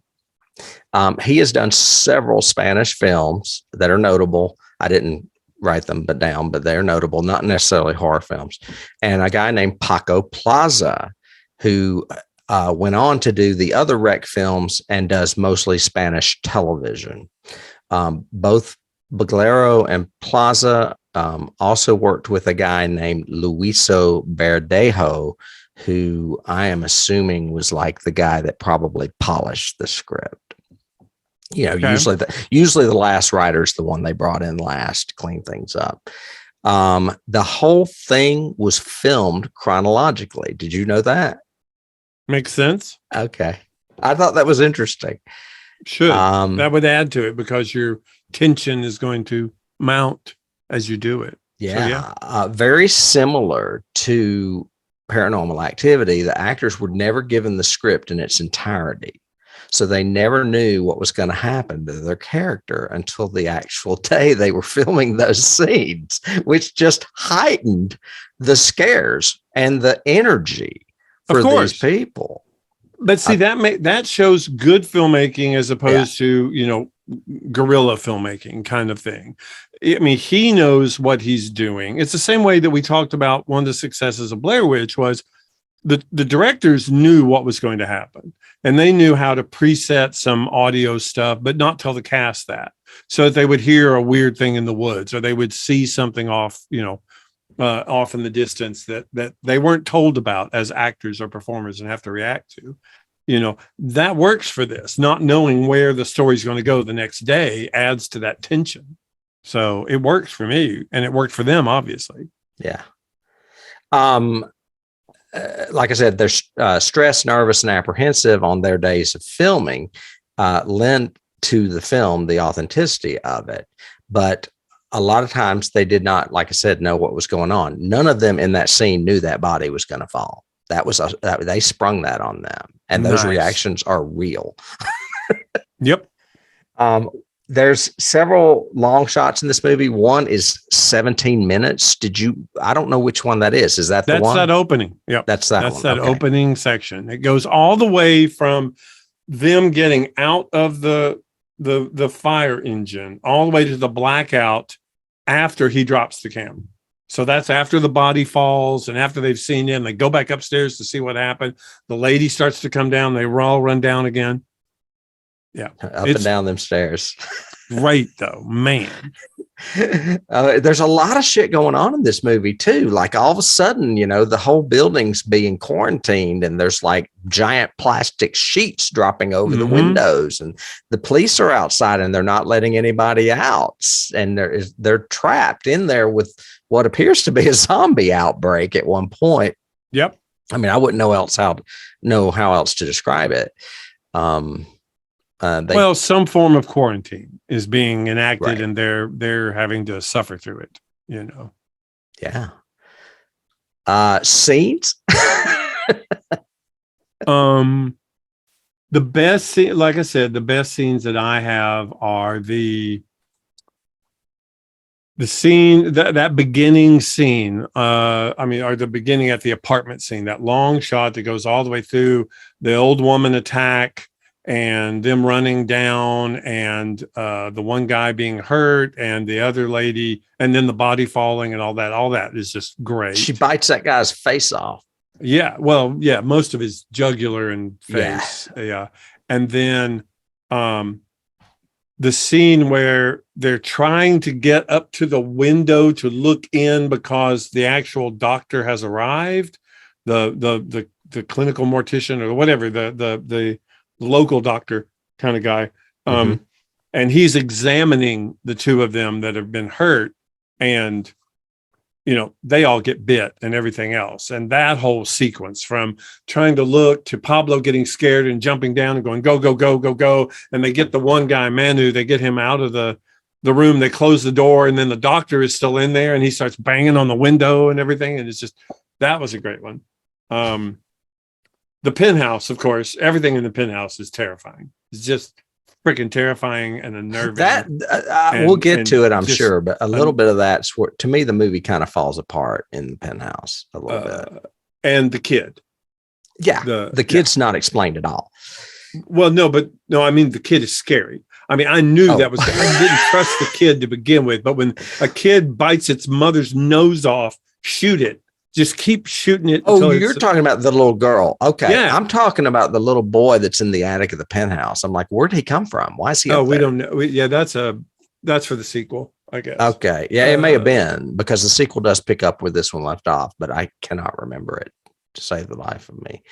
He has done several Spanish films that are notable. I didn't write them down, but they're notable, not necessarily horror films. And a guy named Paco Plaza, who went on to do the other rec films and does mostly Spanish television. Both Balaguero and Plaza also worked with a guy named Luiso Verdejo, who I am assuming was like the guy that probably polished the script. You know, usually the last writer is the one they brought in last to clean things up. The whole thing was filmed chronologically. Did you know that? Makes sense. Okay. I thought that was interesting. Should. That would add to it because your tension is going to mount as you do it. Yeah. So, very similar to Paranormal Activity. The actors were never given the script in its entirety. So they never knew what was going to happen to their character until the actual day they were filming those scenes, which just heightened the scares and the energy for these people. But see, that shows good filmmaking as opposed to, you know, guerrilla filmmaking kind of thing. I mean, he knows what he's doing. It's the same way that we talked about one of the successes of Blair Witch was the directors knew what was going to happen and they knew how to preset some audio stuff, but not tell the cast that, so that they would hear a weird thing in the woods or they would see something off, you know, off in the distance that they weren't told about as actors or performers and have to react to. You know, that works for this. Not knowing where the story's going to go the next day adds to that tension. So it works for me and it worked for them, obviously. Yeah. Like I said, they're stressed, nervous, and apprehensive on their days of filming, lent to the film the authenticity of it. But a lot of times they did not, like I said, know what was going on. None of them in that scene knew that body was going to fall. They sprung that on them, and those reactions are real. Yep. There's several long shots in this movie. One is 17 minutes. I don't know which one that is. Is that the one? That's that opening. Yep. That's that opening section. It goes all the way from them getting out of the fire engine all the way to the blackout after he drops the camera. So that's after the body falls and after they've seen him, they go back upstairs to see what happened. The lady starts to come down. They all run down again. Yeah. Up and down them stairs. Great though, man. There's a lot of shit going on in this movie too. Like all of a sudden, you know, the whole building's being quarantined and there's like giant plastic sheets dropping over the windows and the police are outside and they're not letting anybody out. And they're trapped in there with what appears to be a zombie outbreak at one point. Yep. I mean, I wouldn't know how else to describe it. Some form of quarantine is being enacted and they're having to suffer through it, you know. Yeah. Scenes. The best scene, like I said, the best scenes that I have are the scene, that beginning scene, or the beginning at the apartment scene, that long shot that goes all the way through the old woman attack and them running down and the one guy being hurt and the other lady and then the body falling and all that is just great. She bites that guy's face off. Yeah. Well, yeah, most of his jugular and face. Yeah. And then the scene where they're trying to get up to the window to look in because the actual doctor has arrived, the clinical mortician or whatever, the local doctor kind of guy. And he's examining the two of them that have been hurt and, you know, they all get bit and everything else. And that whole sequence from trying to look to Pablo getting scared and jumping down and going, go, go, go, go, go. And they get the one guy, Manu, they get him out of the the room, they close the door, and then the doctor is still in there, and he starts banging on the window and everything. And it's just, that was a great one. The penthouse, of course, everything in the penthouse is terrifying. It's just freaking terrifying and unnerving. That we'll get to it, I'm sure, but a little bit of that's where, to me, the movie kind of falls apart in the penthouse a little bit. And the kid. Yeah. The kid's not explained at all. Well, no, I mean, the kid is scary. I mean, I knew that was, I didn't trust the kid to begin with, but when a kid bites its mother's nose off, shoot it. Just keep shooting it. Oh, you're talking about the little girl. Okay. Yeah. I'm talking about the little boy that's in the attic of the penthouse. I'm like, where'd he come from? Why is he up we there? don't know. That's for the sequel, I guess. Okay. Yeah, it may have been, because the sequel does pick up where this one left off, but I cannot remember it, to save the life of me.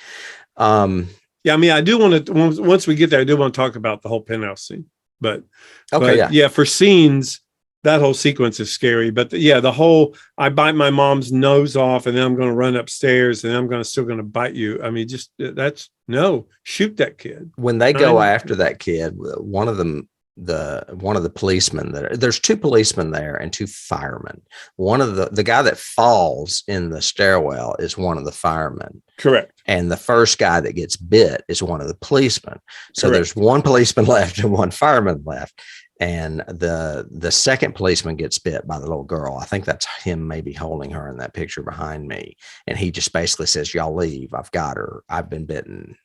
Yeah, I mean, I do want to, once we get there, I do want to talk about the whole penthouse scene. But for scenes, that whole sequence is scary. But the whole, I bite my mom's nose off, and then I'm going to run upstairs, and I'm still going to bite you. I mean, just shoot that kid. When they go after that kid, one of the policemen there's two policemen there and two firemen. One of the guy that falls in the stairwell is one of the firemen. Correct. And the first guy that gets bit is one of the policemen. So Correct. There's one policeman left and one fireman left. And the second policeman gets bit by the little girl. I think that's him maybe holding her in that picture behind me. And he just basically says, y'all leave. I've got her. I've been bitten.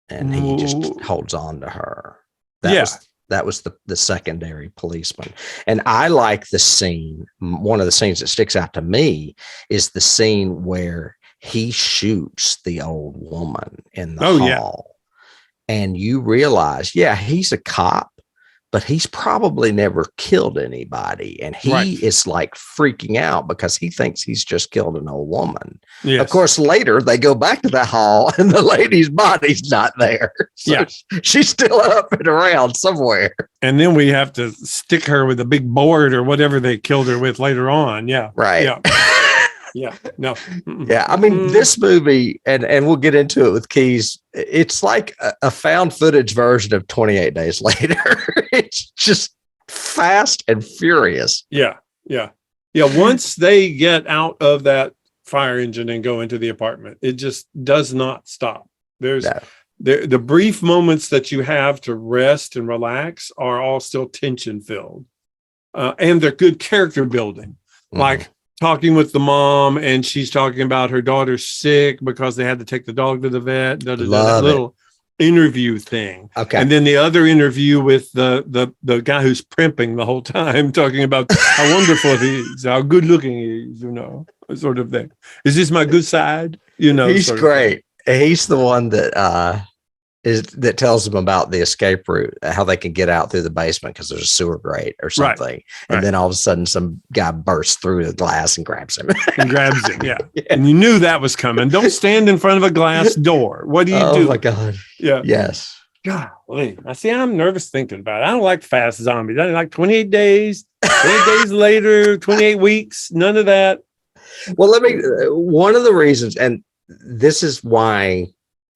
And he just holds on to her. That was the secondary policeman. And I like the scene. One of the scenes that sticks out to me is the scene where he shoots the old woman in the hall. And you realize, he's a cop, but he's probably never killed anybody. And he is like freaking out because he thinks he's just killed an old woman. Yes. Of course, later they go back to the hall and the lady's body's not there. So she's still up and around somewhere. And then we have to stick her with a big board or whatever they killed her with later on. Yeah. Right. Yeah. Yeah. No. Yeah. I mean, this movie, and we'll get into it with Keys, it's like a found footage version of 28 Days Later. It's just fast and furious. Yeah. Yeah. Yeah. Once they get out of that fire engine and go into the apartment, it just does not stop. The brief moments that you have to rest and relax are all still tension filled. And they're good character building. Mm-hmm. Like talking with the mom, and she's talking about her daughter's sick because they had to take the dog to the vet. That little interview thing. Okay. And then the other interview with the guy who's primping the whole time, talking about how wonderful he is, how good looking he is, sort of thing. Is this my good side? He's great. He's the one that tells them about the escape route, how they can get out through the basement because there's a sewer grate or something. Right. And then all of a sudden some guy bursts through the glass and grabs him. Yeah. And you knew that was coming. Don't stand in front of a glass door. What do you do? Oh my God. Yeah. Yes. Golly. I see, I'm nervous thinking about it. I don't like fast zombies. I like 28 days, 28 days later, 28 weeks, none of that. Well, one of the reasons, and this is why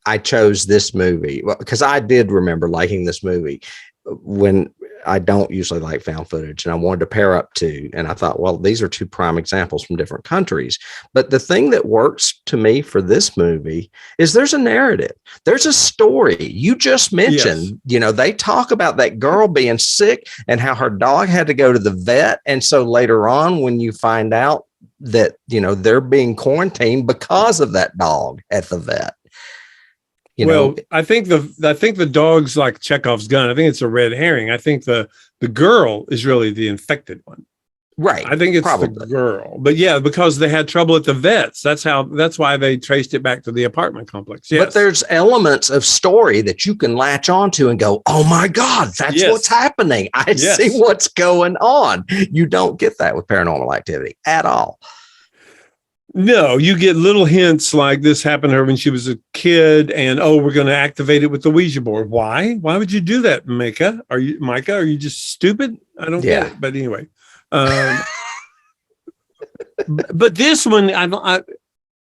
I chose this movie, because I did remember liking this movie when I don't usually like found footage, and I wanted to pair up two. And I thought, well, these are two prime examples from different countries. But the thing that works to me for this movie is there's a narrative. There's a story. You just mentioned, they talk about that girl being sick and how her dog had to go to the vet. And so later on, when you find out that, they're being quarantined because of that dog at the vet. I think the dog's like Chekhov's gun. I think it's a red herring. I think the girl is really the infected one. Right. I think it's the girl. But because they had trouble at the vets. That's why they traced it back to the apartment complex. Yes. But there's elements of story that you can latch onto and go, oh my God, that's what's happening. I see what's going on. You don't get that with Paranormal Activity at all. No, you get little hints like this happened to her when she was a kid, and we're going to activate it with the Ouija board. Why? Why would you do that, Micah? Are you just stupid? I don't get it. But anyway, but this one,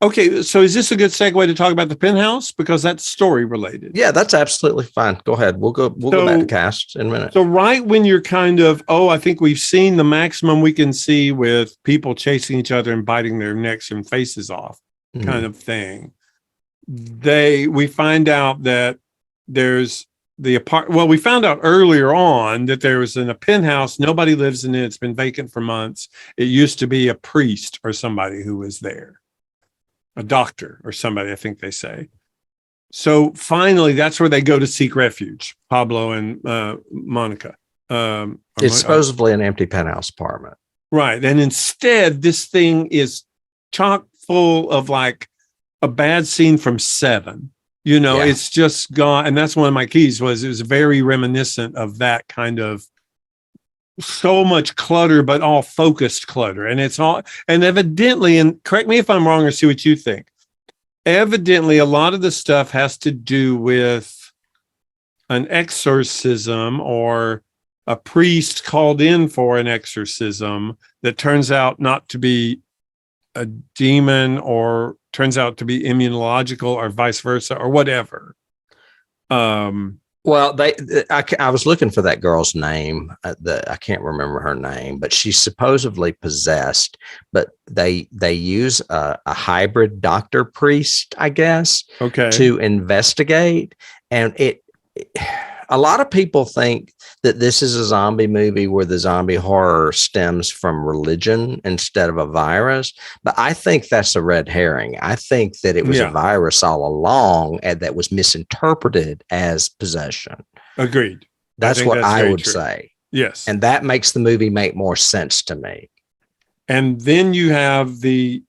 Okay, so is this a good segue to talk about the penthouse? Because that's story related. Yeah, that's absolutely fine. Go ahead. We'll go back to cast in a minute. So right when you're kind of, I think we've seen the maximum we can see with people chasing each other and biting their necks and faces off kind of thing. We find out that there's we found out earlier on that there was a penthouse. Nobody lives in it. It's been vacant for months. It used to be a priest or somebody who was there. A doctor or somebody, I think they say. So finally, that's where they go to seek refuge, Pablo and Monica. It's supposedly an empty penthouse apartment. Right. And instead, this thing is chock full of like a bad scene from Seven. It's just gone. And that's one of my keys it was very reminiscent of that kind of so much clutter, but all focused clutter. And evidently, and correct me if I'm wrong or see what you think. Evidently, a lot of the stuff has to do with an exorcism or a priest called in for an exorcism that turns out not to be a demon or turns out to be immunological or vice versa or whatever. Well, I was looking for that girl's name. I can't remember her name, but she's supposedly possessed. But they use a hybrid doctor priest, I guess, to investigate. And a lot of people think that this is a zombie movie where the zombie horror stems from religion instead of a virus. But I think that's a red herring. I think that it was a virus all along and that was misinterpreted as possession. Agreed. That's what I would say. Yes. And that makes the movie make more sense to me. And then you have the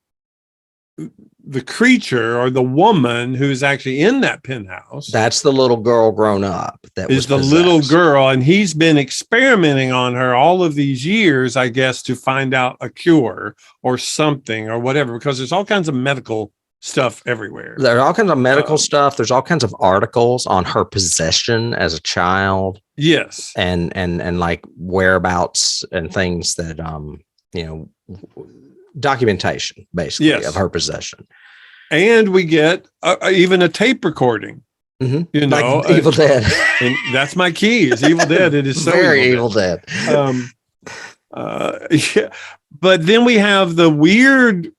creature or the woman who's actually in that penthouse. That's the little girl grown up. That is the little girl. And he's been experimenting on her all of these years, I guess, to find out a cure or something or whatever, because there's all kinds of medical stuff everywhere. There's all kinds of medical stuff. There's all kinds of articles on her possession as a child. Yes. And like whereabouts and things that, documentation basically of her possession. And we get even a tape recording, like Evil Dead. And that's my key is Evil Dead. It is so very Evil Dead. Yeah. But then we have the weird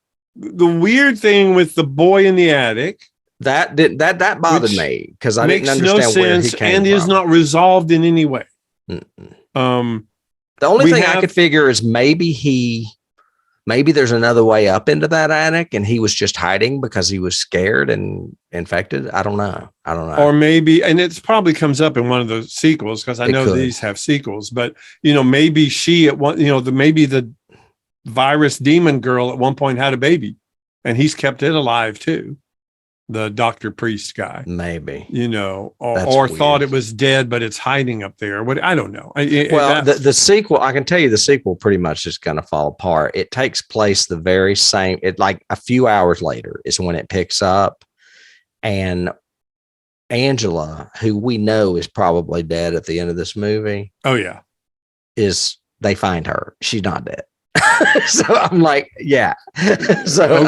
thing with the boy in the attic. That bothered me because I didn't understand where he came and from. is not resolved in any way. The only thing I could figure is maybe there's another way up into that attic and he was just hiding because he was scared and infected. I don't know. Or maybe, and it probably comes up in one of the sequels because I know these have sequels, but maybe she at one, maybe the virus demon girl at one point had a baby and he's kept it alive too. The doctor priest guy, maybe, or thought it was dead, but it's hiding up there. What I don't know. The sequel, I can tell you, the sequel pretty much is going to fall apart. It takes place the very same. Like a few hours later is when it picks up, and Angela, who we know is probably dead at the end of this movie. Oh yeah, they find her. She's not dead. So I'm like, yeah. So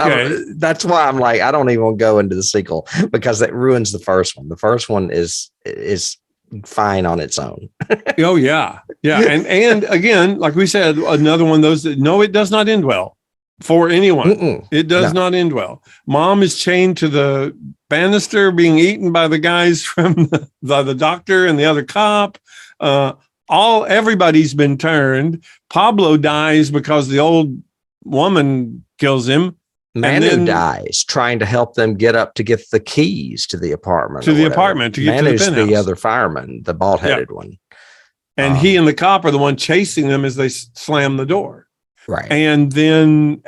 that's why I'm like, I don't even go into the sequel because it ruins the first one. The first one is fine on its own. Oh yeah. And again, like we said, another one of those that it does not end well for anyone. It does not end well. Mom is chained to the banister, being eaten by the guys from the doctor and the other cop. Everybody's been turned. Pablo dies because the old woman kills him. Manu dies trying to help them get up to get the keys to the apartment. To get Manu's to the penthouse. The other fireman, the bald-headed one. And he and the cop are the one chasing them as they slam the door. Right. And then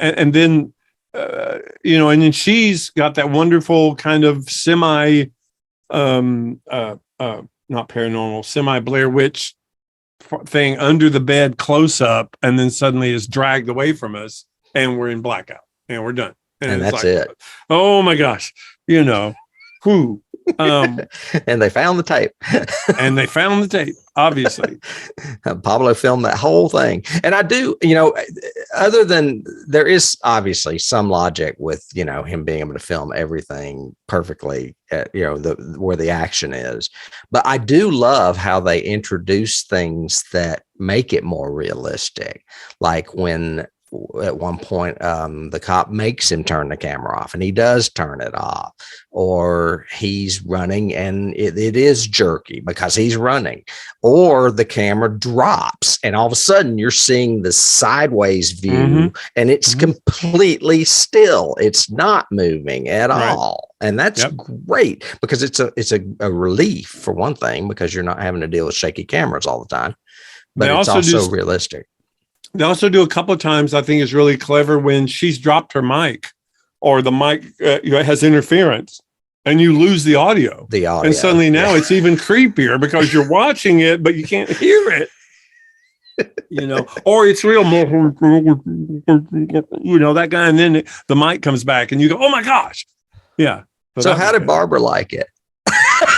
she's got that wonderful kind of not paranormal, semi Blair Witch thing under the bed close up, and then suddenly is dragged away from us and we're in blackout and we're done. And that's like, it. Oh my gosh. And they found the tape. Obviously. Pablo filmed that whole thing. And I do, other than there is obviously some logic with, him being able to film everything perfectly at, where the action is. But I do love how they introduce things that make it more realistic. Like when at one point the cop makes him turn the camera off, and he does turn it off, or he's running and it is jerky because he's running, or the camera drops and all of a sudden you're seeing the sideways view and it's completely still, it's not moving at all. And that's great because it's a relief, for one thing, because you're not having to deal with shaky cameras all the time, but it's also realistic. They also do a couple of times, I think is really clever, when she's dropped her mic, or the mic has interference and you lose the audio. And suddenly now it's even creepier because you're watching it, but you can't hear it. Or it's real, that guy. And then the mic comes back and you go, oh my gosh. Yeah. So how did Barbara like it?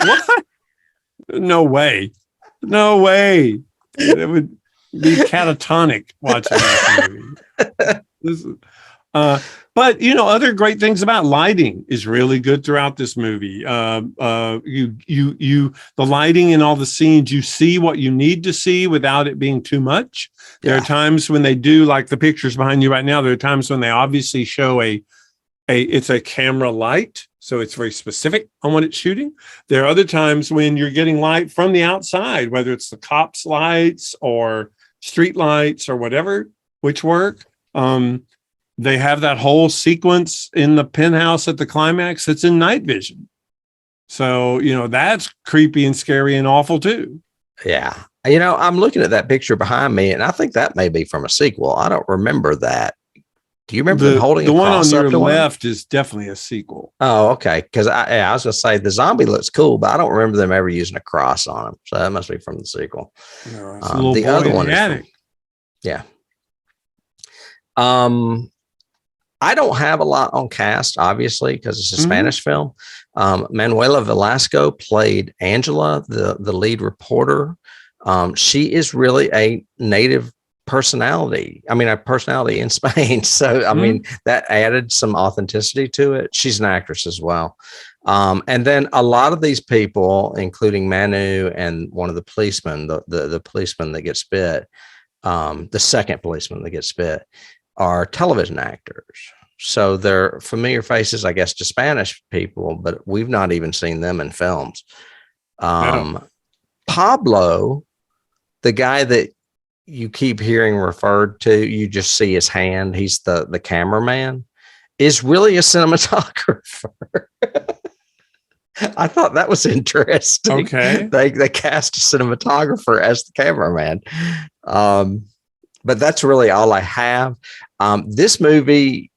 What? No way. It would be catatonic watching this movie. But other great things about lighting is really good throughout this movie. The lighting in all the scenes, you see what you need to see without it being too much. There are times when they do, like the pictures behind you right now, there are times when they obviously show it's a camera light, so it's very specific on what it's shooting. There are other times when you're getting light from the outside, whether it's the cops' lights or street lights or whatever, which work. They have that whole sequence in the penthouse at the climax that's in night vision. So, that's creepy and scary and awful too. Yeah. I'm looking at that picture behind me, and I think that may be from a sequel. I don't remember that. Do you remember them holding the one on your left is definitely a sequel? Oh, okay. Because I was going to say the zombie looks cool, but I don't remember them ever using a cross on him. So that must be from the sequel. No, the other one is yeah. I don't have a lot on cast, obviously, because it's a Spanish film. Manuela Velasco played Angela, the lead reporter. She is really a native personality. I mean, a personality in Spain. So, I mean, that added some authenticity to it. She's an actress as well. And then a lot of these people, including Manu and one of the policemen, the policeman that gets bit, the second policeman that gets bit, are television actors. So they're familiar faces, I guess, to Spanish people, but we've not even seen them in films. Pablo, the guy that you keep hearing referred to, you just see his hand, he's the cameraman, is really a cinematographer. I thought that was interesting. Okay. They cast a cinematographer as the cameraman. But that's really all I have. This movie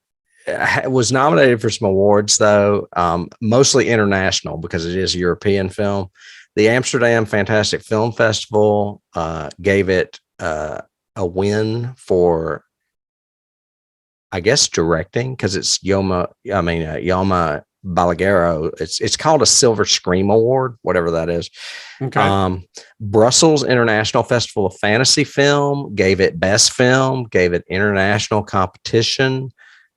was nominated for some awards, though, mostly international because it is a European film. The Amsterdam Fantastic Film Festival gave it a win for, I guess, directing, because it's Yoma Balaguero. It's called a Silver Scream Award, whatever that is. Okay. Brussels International Festival of Fantasy Film gave it Best Film, gave it international competition.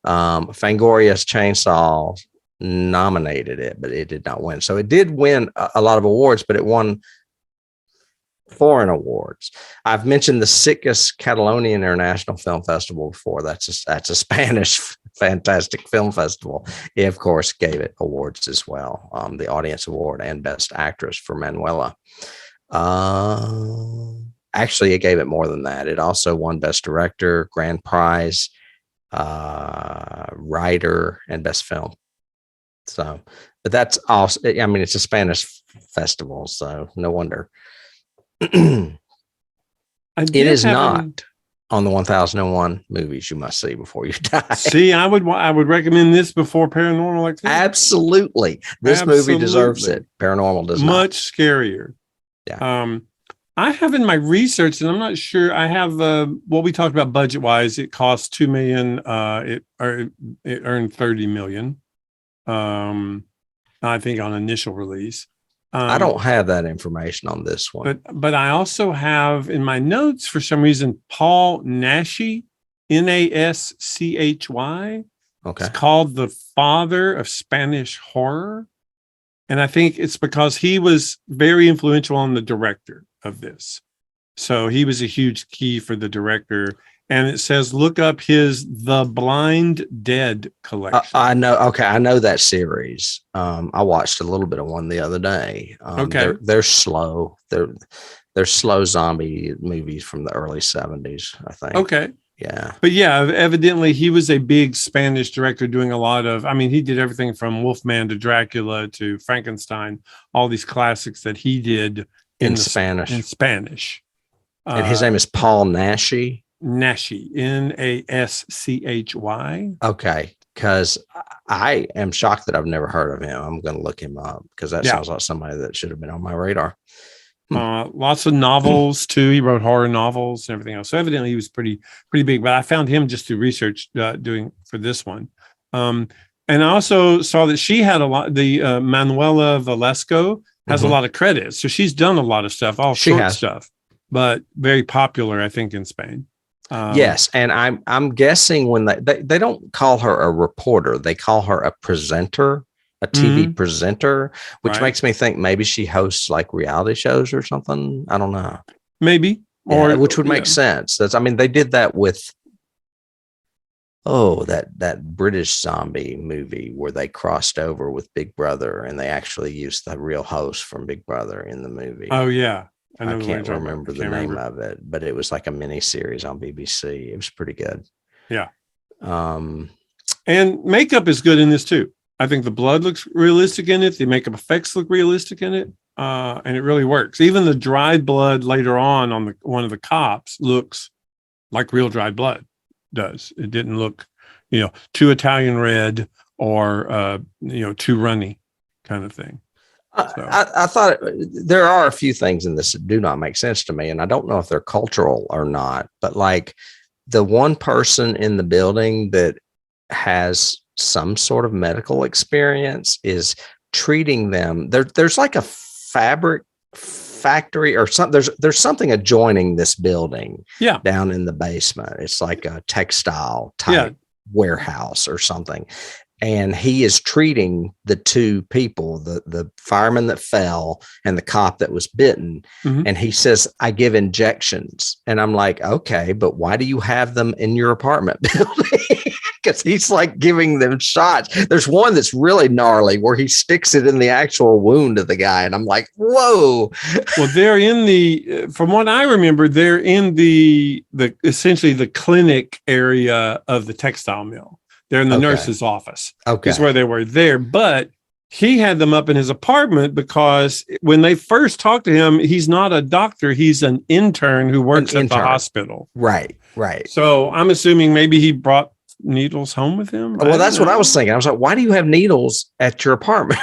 Fangoria's Chainsaw nominated it, but it did not win. So it did win a lot of awards, but it won foreign awards. I've mentioned the Sitges Catalonian International Film Festival before. That's a Spanish fantastic film festival. It, of course, gave it awards as well. The Audience Award and Best Actress for Manuela. Actually, it gave it more than that. It also won Best Director, Grand Prize, Writer, and Best Film. So, but that's also, I mean, it's a Spanish festival, so no wonder. It is not on the 1001 movies you must see before you die. See, I would recommend this before Paranormal Activity. Absolutely. This movie deserves it. Paranormal does much scarier. Yeah. I have in my research, and I'm not sure, I have what we talked about budget wise. It cost $2 million. It earned $30 million. I think, on initial release. I don't have that information on this one. But I also have in my notes, for some reason, Paul Naschy, Naschy. Okay. It's called the father of Spanish horror. And I think it's because he was very influential on the director of this. So he was a huge key for the director. And it says, look up his The Blind Dead collection. I know. Okay. I know that series. I watched a little bit of one the other day. Okay. They're slow. They're slow zombie movies from the early 70s, I think. Okay. Yeah. But yeah, evidently he was a big Spanish director doing a lot of, I mean, he did everything from Wolfman to Dracula to Frankenstein, all these classics that he did in Spanish. In Spanish. And his name is Paul Naschy. Naschy, Naschy. Okay. Because I am shocked that I've never heard of him. I'm going to look him up because that sounds like somebody that should have been on my radar. Lots of novels too. He wrote horror novels and everything else. So evidently he was pretty big. But I found him just through research doing for this one. And I also saw that she had a lot. The Manuela Velasco has a lot of credits, so she's done a lot of stuff, all short stuff, but very popular, I think, in Spain. Yes, and I'm guessing when they don't call her a reporter, they call her a presenter. A TV presenter, which makes me think maybe she hosts like reality shows or something. I don't know. Maybe. Or which would make sense. I mean, they did that with that British zombie movie where they crossed over with Big Brother and they actually used the real host from Big Brother in the movie. Oh yeah. I can't remember the name of it, but it was like a mini series on BBC. It was pretty good. Yeah. And makeup is good in this too. I think the blood looks realistic in it. The makeup effects look realistic in it. And it really works. Even the dried blood later on one of the cops looks like real dried blood does. It didn't look, too Italian red or, too runny kind of thing. So. I thought there are a few things in this that do not make sense to me. And I don't know if they're cultural or not, but like the one person in the building that has some sort of medical experience is treating them. There's like a fabric factory or something. There's something adjoining this building down in the basement. It's like a textile type warehouse or something. And he is treating the two people, the fireman that fell and the cop that was bitten. And he says, I give injections. And I'm like, okay, but why do you have them in your apartment building? Because he's like giving them shots. There's one that's really gnarly where he sticks it in the actual wound of the guy. And I'm like, whoa. Well, they're in from what I remember, they're in the essentially the clinic area of the textile mill. They're in the nurse's office. Okay. Is where they were there. But he had them up in his apartment because when they first talked to him, he's not a doctor. He's an intern who works at the hospital. Right. So I'm assuming maybe he brought needles home with him. Well, that's what I was thinking. I was like, why do you have needles at your apartment?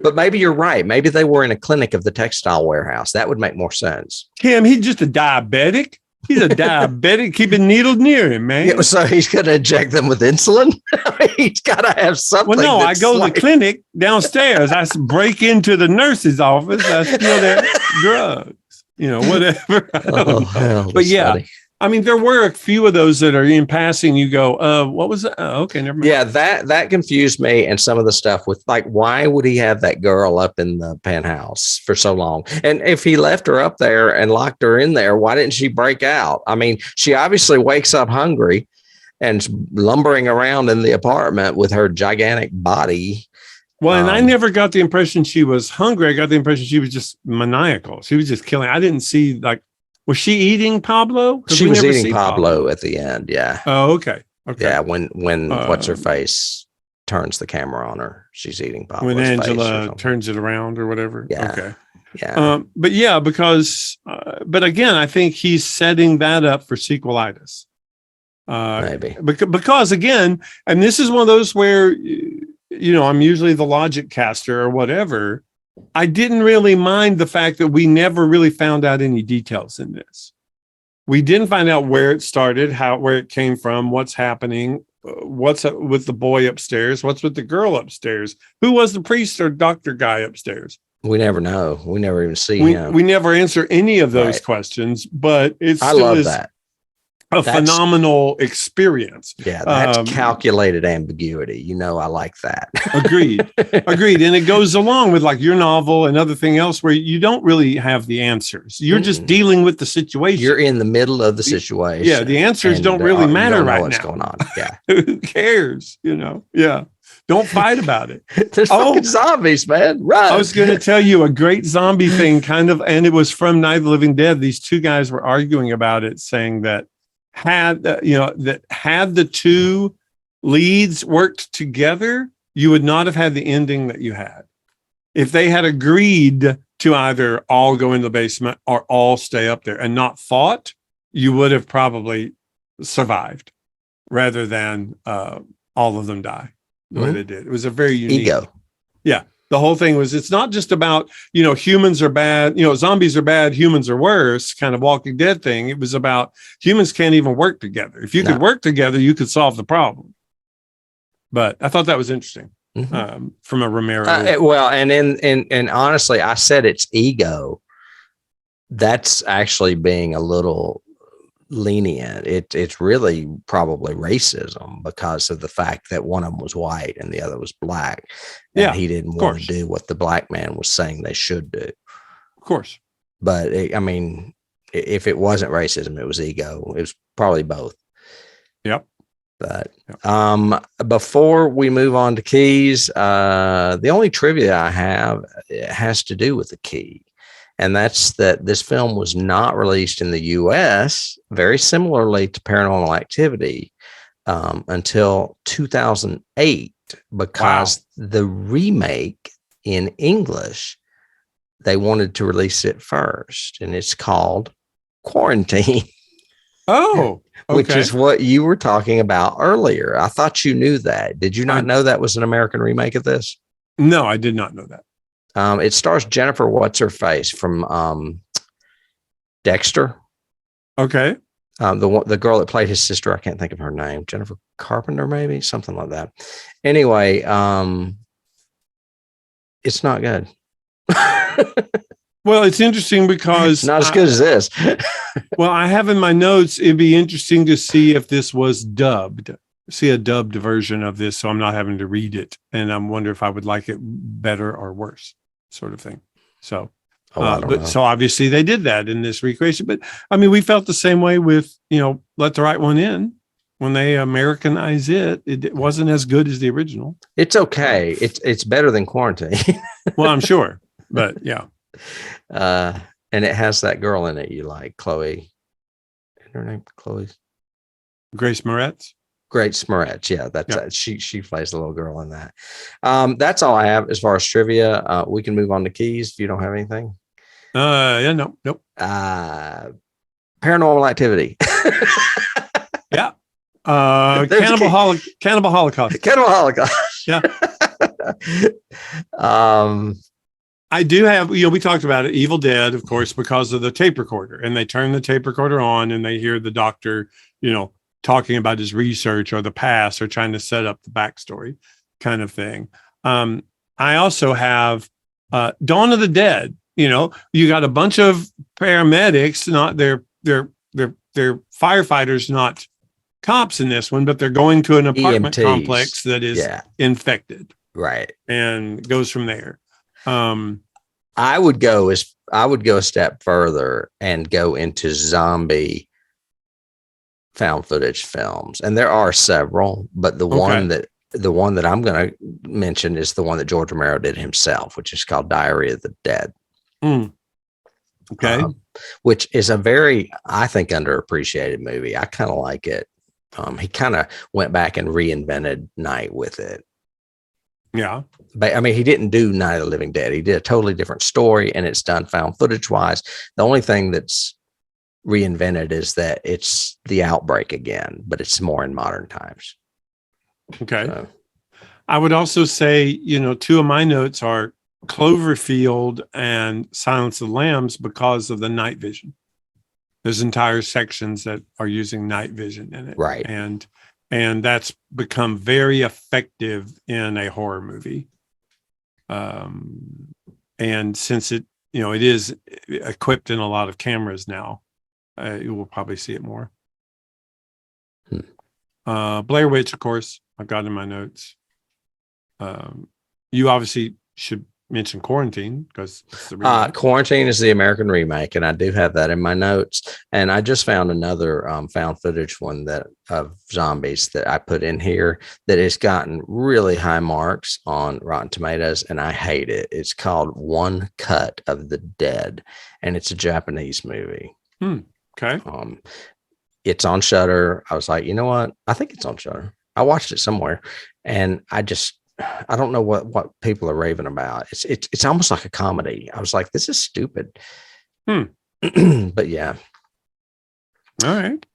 But maybe you're right. Maybe they were in a clinic of the textile warehouse. That would make more sense. Tim, he's just a diabetic. He's a diabetic, keeping needles near him, man. Yeah, so he's going to inject them with insulin? He's got to have something. Well, no, I go to the clinic downstairs. I break into the nurse's office. I steal their drugs, whatever. I don't know. But yeah, funny. I mean, there were a few of those that are in passing. You go, what was that? Oh, okay, never mind. Yeah, that confused me. And some of the stuff with like, why would he have that girl up in the penthouse for so long? And if he left her up there and locked her in there, why didn't she break out? I mean, she obviously wakes up hungry and lumbering around in the apartment with her gigantic body. Well, and I never got the impression she was hungry. I got the impression she was just maniacal. She was just killing. I didn't see was she eating Pablo? She was eating Pablo at the end. Yeah. Oh, okay. Yeah. When what's her face turns the camera on her, she's eating Pablo. When Angela turns it around or whatever. Yeah. Okay. Yeah. But yeah, because, but again, I think he's setting that up for sequelitis. Maybe. Because again, and this is one of those where, I'm usually the logic caster or whatever. I didn't really mind the fact that we never really found out any details in this. We didn't find out where it started, where it came from, what's happening. what's up with the boy upstairs? What's with the girl upstairs? Who was the priest or doctor guy upstairs? We never know. We never even see him. We never answer any of those Right. questions, but it I still love is that. a phenomenal experience. Yeah, that's calculated ambiguity. You know, I like that. Agreed. And it goes along with like your novel and other thing else where you don't really have the answers. You're just dealing with the situation. You're in the middle of the situation. Yeah, the answers don't really matter right what's now. going on. Yeah. Who cares? You know? Yeah. Don't fight about it. There's fucking zombies, man. Right. I was going to tell you a great zombie thing, kind of, and it was from Night of the Living Dead. These two guys were arguing about it, saying that had the two leads worked together, you would not have had the ending that you had. If they had agreed to either all go into the basement or all stay up there and not fought, you would have probably survived rather than all of them die the way they did. It was a very unique ego. Yeah. The whole thing was, it's not just about, humans are bad, zombies are bad, humans are worse, kind of Walking Dead thing. It was about humans can't even work together. If you could work together, you could solve the problem. But I thought that was interesting from a Romero. And honestly, I said it's ego. That's actually being a little lenient. It's really probably racism because of the fact that one of them was white and the other was black. And he didn't want to do what the black man was saying they should do. Of course. But if it wasn't racism, it was ego. It was probably both. Yep. But before we move on to keys, the only trivia I have has to do with the key. And that's that this film was not released in the US, very similarly to Paranormal Activity, until 2008, because the remake in English, they wanted to release it first. And it's called Quarantine. Oh, okay. Which is what you were talking about earlier. I thought you knew that. Did you not know that was an American remake of this? No, I did not know that. It stars Jennifer What's-Her-Face from Dexter. Okay. The girl that played his sister, I can't think of her name. Jennifer Carpenter, maybe something like that. Anyway, it's not good. Well, it's interesting because not as good as this. Well, I have in my notes, it'd be interesting to see if this was dubbed. See a dubbed version of this, so I'm not having to read it, and I wonder if I would like it better or worse, sort of thing. So, so obviously they did that in this recreation. But I mean, we felt the same way with Let the Right One In. When they Americanized it, it wasn't as good as the original. It's okay. It's better than Quarantine. Well, I'm sure, but yeah. And it has that girl in it you like, Chloe. Is her name Chloe? Grace Moretz. Grace Moretz. Yeah, that's she plays the little girl in that. That's all I have as far as trivia. We can move on to keys if you don't have anything. Nope. Paranormal Activity. Yeah. Cannibal Holocaust. Cannibal Holocaust. Yeah. I do have, we talked about it, Evil Dead, of course, because of the tape recorder, and they turn the tape recorder on and they hear the doctor, talking about his research or the past or trying to set up the backstory kind of thing. I also have Dawn of the Dead. You got a bunch of paramedics, not they're firefighters, not cops in this one, but they're going to an apartment EMTs. complex that is infected. Right. And goes from there. I would go a step further and go into zombie found footage films, and there are several, but the one that I'm going to mention is the one that George Romero did himself, which is called Diary of the Dead. Okay, which is a very, I think, underappreciated movie. I kind of like it. He kind of went back and reinvented night with it. Yeah. But I mean, he didn't do Night of the Living Dead. He did a totally different story, and it's done found footage wise. The only thing that's reinvented is that it's the outbreak again, but it's more in modern times. Okay. So. I would also say, two of my notes are Cloverfield and Silence of the Lambs because of the night vision. There's entire sections that are using night vision in it. Right. And And that's become very effective in a horror movie. And since it is equipped in a lot of cameras now, you will probably see it more. Blair Witch, of course, I've got in my notes. You obviously should mention Quarantine because it's the remake. Quarantine is the American remake, and I do have that in my notes. And I just found another found footage one of zombies that I put in here that has gotten really high marks on Rotten Tomatoes, and I hate it. It's called One Cut of the Dead, and it's a Japanese movie. Okay. It's on Shudder. I was like, you know what? I think it's on Shudder. I watched it somewhere, and I don't know what people are raving about. It's almost like a comedy. I was like, this is stupid. But yeah. All right.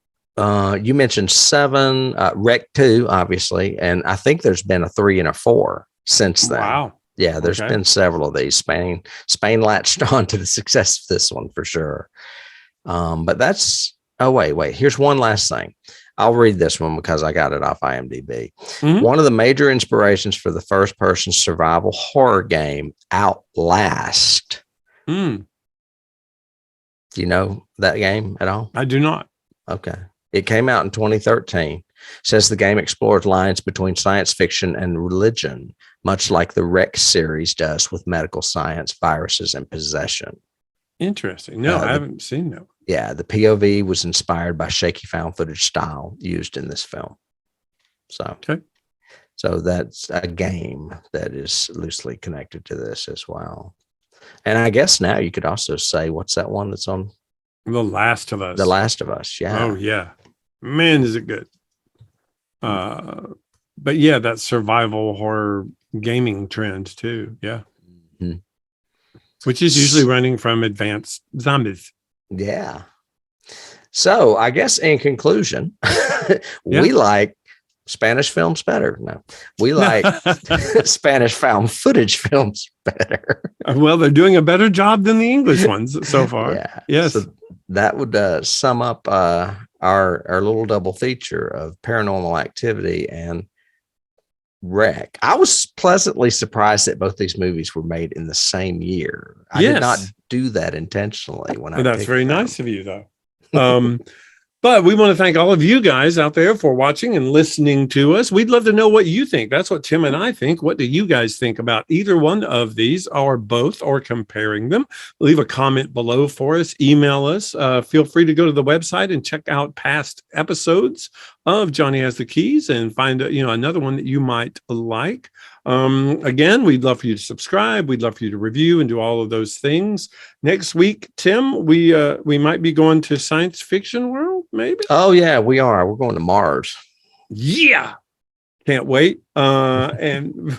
You mentioned 7, Rec 2, obviously, and I think there's been a 3 and a 4 since then. Wow. Yeah, there's been several of these. Spain latched on to the success of this one for sure. But that's wait. Here's one last thing. I'll read this one because I got it off IMDb. One of the major inspirations for the first-person survival horror game, Outlast. Do you know that game at all? I do not. Okay. It came out in 2013. Says the game explores lines between science fiction and religion, much like the Rec series does with medical science, viruses, and possession. Interesting. No, I haven't seen that. Yeah, the POV was inspired by shaky found footage style used in this film. So that's a game that is loosely connected to this as well. And I guess now you could also say, what's that one that's on? The Last of Us. The Last of Us, yeah. Oh, yeah. Man, is it good. But yeah, that survival horror gaming trend too. Yeah. Which is usually running from advanced zombies. Yeah. So I guess in conclusion, we like Spanish films better. No, we like Spanish found footage films better. Well, they're doing a better job than the English ones so far. Yeah. Yes. So that would sum up our little double feature of Paranormal Activity and Wreck. I was pleasantly surprised that both these movies were made in the same year. I did not do that intentionally when I That's very nice of you, though. But we want to thank all of you guys out there for watching and listening to us. We'd love to know what you think. That's what Tim and I think. What do you guys think about either one of these or both or comparing them? Leave a comment below for us. Email us. Feel free to go to the website and check out past episodes of Johnny Has the Keys and find another one that you might like. Again, we'd love for you to subscribe. We'd love for you to review and do all of those things. Next week, Tim, we might be going to science fiction world, maybe. Oh yeah, we are. We're going to Mars. Yeah, can't wait. And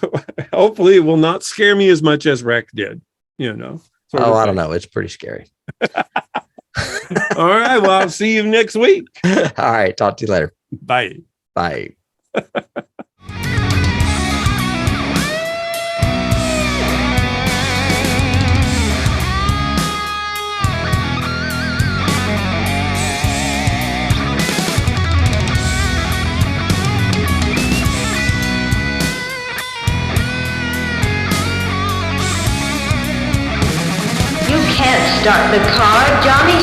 hopefully, it will not scare me as much as Wreck did. I don't know. It's pretty scary. All right. Well, I'll see you next week. All right. Talk to you later. Bye. Bye. You can't start the car. Johnny